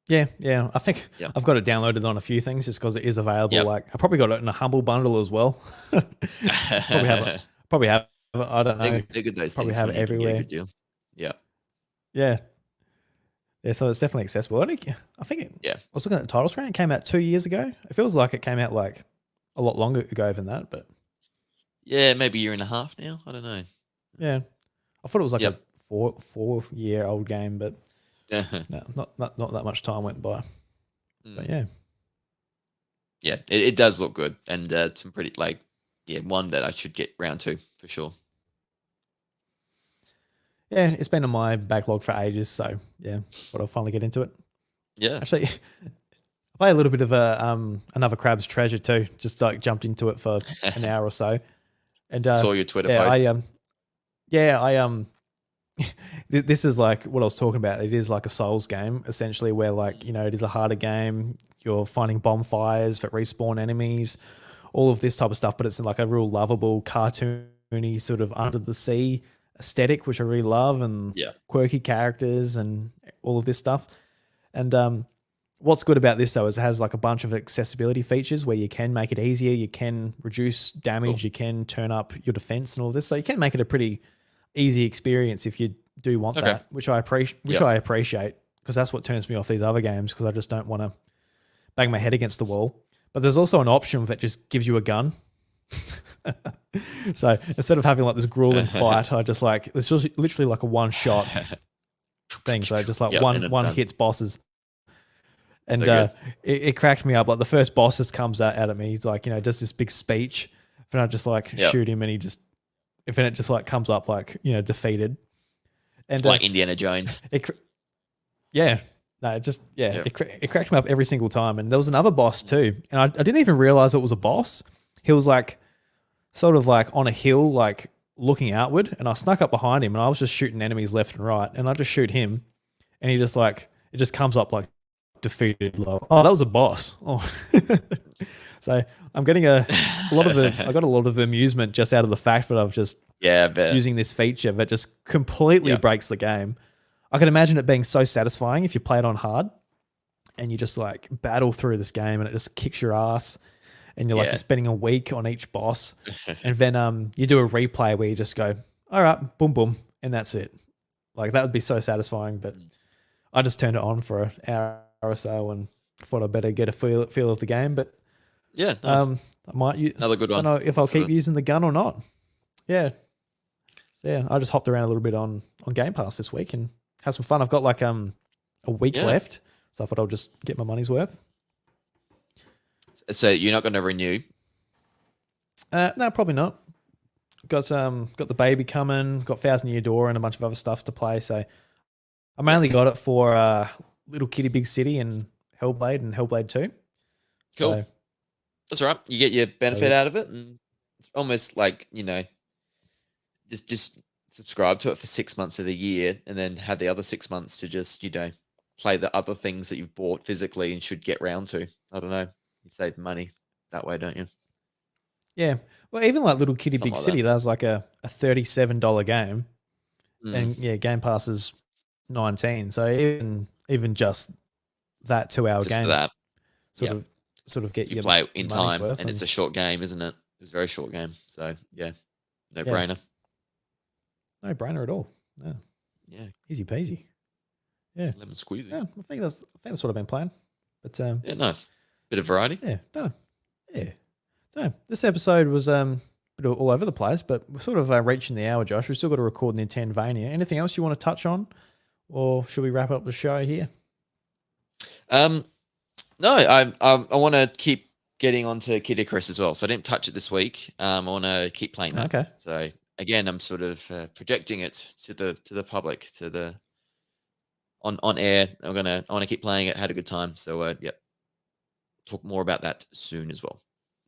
Yeah. I think I've got it downloaded on a few things just because it is available. Like I probably got it in a humble bundle as well. Probably have. I don't know. They're good, those probably things have it everywhere. Get a good deal. Yeah. Yeah, so it's definitely accessible. I think I was looking at the title screen. It came out 2 years ago. It feels like it came out like a lot longer ago than that, but yeah, maybe a year and a half now. I don't know. Yeah, I thought it was like a 4-year-old game, but no, not that much time went by. But yeah, it does look good, and some pretty one that I should get round to for sure. Yeah, it's been on my backlog for ages, so yeah, thought I'll finally get into it. Yeah, actually, I play a little bit of another Crab's Treasure too. Just like jumped into it for an hour or so, and saw your Twitter post. This is like what I was talking about. It is like a Souls game, essentially, where it is a harder game. You're finding bonfires that respawn enemies, all of this type of stuff, but it's like a real lovable, cartoony sort of under the sea aesthetic, which I really love, and quirky characters and all of this stuff. And what's good about this though is it has like a bunch of accessibility features where you can make it easier, you can reduce damage, you can turn up your defense and all this. So you can make it a pretty easy experience if you do want that, which I appreciate, because that's what turns me off these other games, because I just don't want to bang my head against the wall. But there's also an option that just gives you a gun. So instead of having like this grueling fight, I just it's just literally like a one shot thing. So just like one hits bosses. And it cracked me up. Like the first boss just comes out at me. He's like, does this big speech, and I just shoot him, and he just, if it just like comes up like, defeated. And like Indiana Jones. It cracked me up every single time. And there was another boss too, and I didn't even realize it was a boss. He was like sort of like on a hill, like looking outward, and I snuck up behind him, and I was just shooting enemies left and right, and I just shoot him, and he just it just comes up like defeated low. Oh, that was a boss. Oh. So I'm getting I got a lot of amusement just out of the fact that I've just using this feature that just completely breaks the game. I can imagine it being so satisfying if you play it on hard and you just like battle through this game and it just kicks your ass, and you're you're spending a week on each boss, and then you do a replay where you just go, all right, boom, boom, and that's it. Like that would be so satisfying. But I just turned it on for an hour or so and thought I'd better get a feel of the game. But nice. I might use another good one. I don't know if I'll keep using the gun or not. Yeah. So I just hopped around a little bit on Game Pass this week and had some fun. I've got like a week left, so I thought I'll just get my money's worth. So you're not going to renew? No, probably not. Got the baby coming, got 1,000 Year Door and a bunch of other stuff to play. So I mainly got it for Little Kitty Big City and Hellblade and Hellblade 2. Cool. So, that's right. You get your benefit out of it, and it's almost like, just subscribe to it for 6 months of the year, and then have the other 6 months to just, play the other things that you've bought physically and should get round to. I don't know. You save money that way, don't you? Yeah. Well, even like Little Kitty Big City, that was like a $37 game. And Game Pass is 19. So even just that 2-hour game sort of get you play it in time, and it's a short game, isn't it? It's a very short game. So no brainer. No brainer at all. No. Yeah. Easy peasy. Yeah. Lemon squeezy. Yeah, I think that's what I've been playing. But nice. Bit of variety. Yeah, don't know. This episode was a bit all over the place, but we're sort of reaching the hour, Josh. We've still got to record in 10vania. Anything else you want to touch on, or should we wrap up the show here? No, I want to keep getting onto Kid Icarus as well. So I didn't touch it this week. I want to keep playing that. Okay. So again, I'm sort of projecting it to the public, to the on air. I want to keep playing it. Had a good time. So talk more about that soon as well.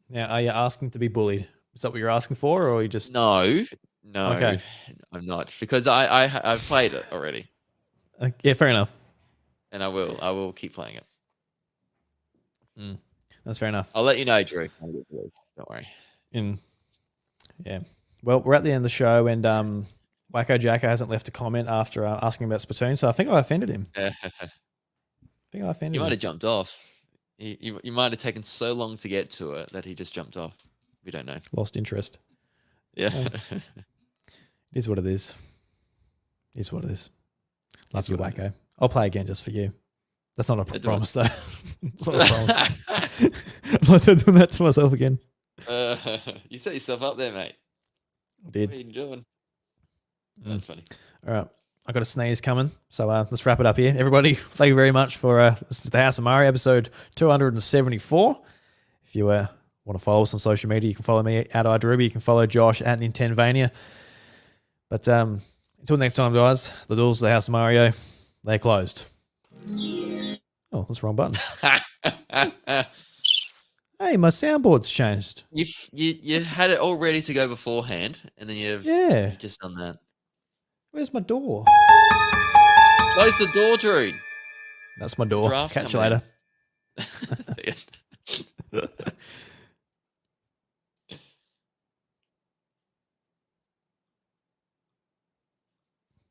Now, are you asking to be bullied? Is that what you're asking for, or are you just no? Okay. I'm not, because I've played it already. Yeah, fair enough. And I will keep playing it. That's fair enough. I'll let you know, Drew. Don't worry. Yeah. Well, we're at the end of the show, and Wacko Jacko hasn't left a comment after asking about Splatoon, so I think I offended him. You might have jumped off. You might have taken so long to get to it that he just jumped off. We don't know. Lost interest. Yeah. It is what it is. It is what it is. Love you, Wacko. I'll play again just for you. That's not a promise, though. It's not a promise. I'm not doing that to myself again. You set yourself up there, mate. I did. What are you doing? That's funny. All right. I got a sneeze coming. So let's wrap it up here. Everybody, thank you very much for listening to the House of Mario episode 274. If you want to follow us on social media, you can follow me at iDeruby. You can follow Josh at Nintenvania. But until next time, guys, the doors of the House of Mario, they're closed. Oh, that's the wrong button. Hey, my soundboard's changed. You had it all ready to go beforehand, and then you've just done that. Where's my door? Close the door, Drew. That's my door. Catch you later.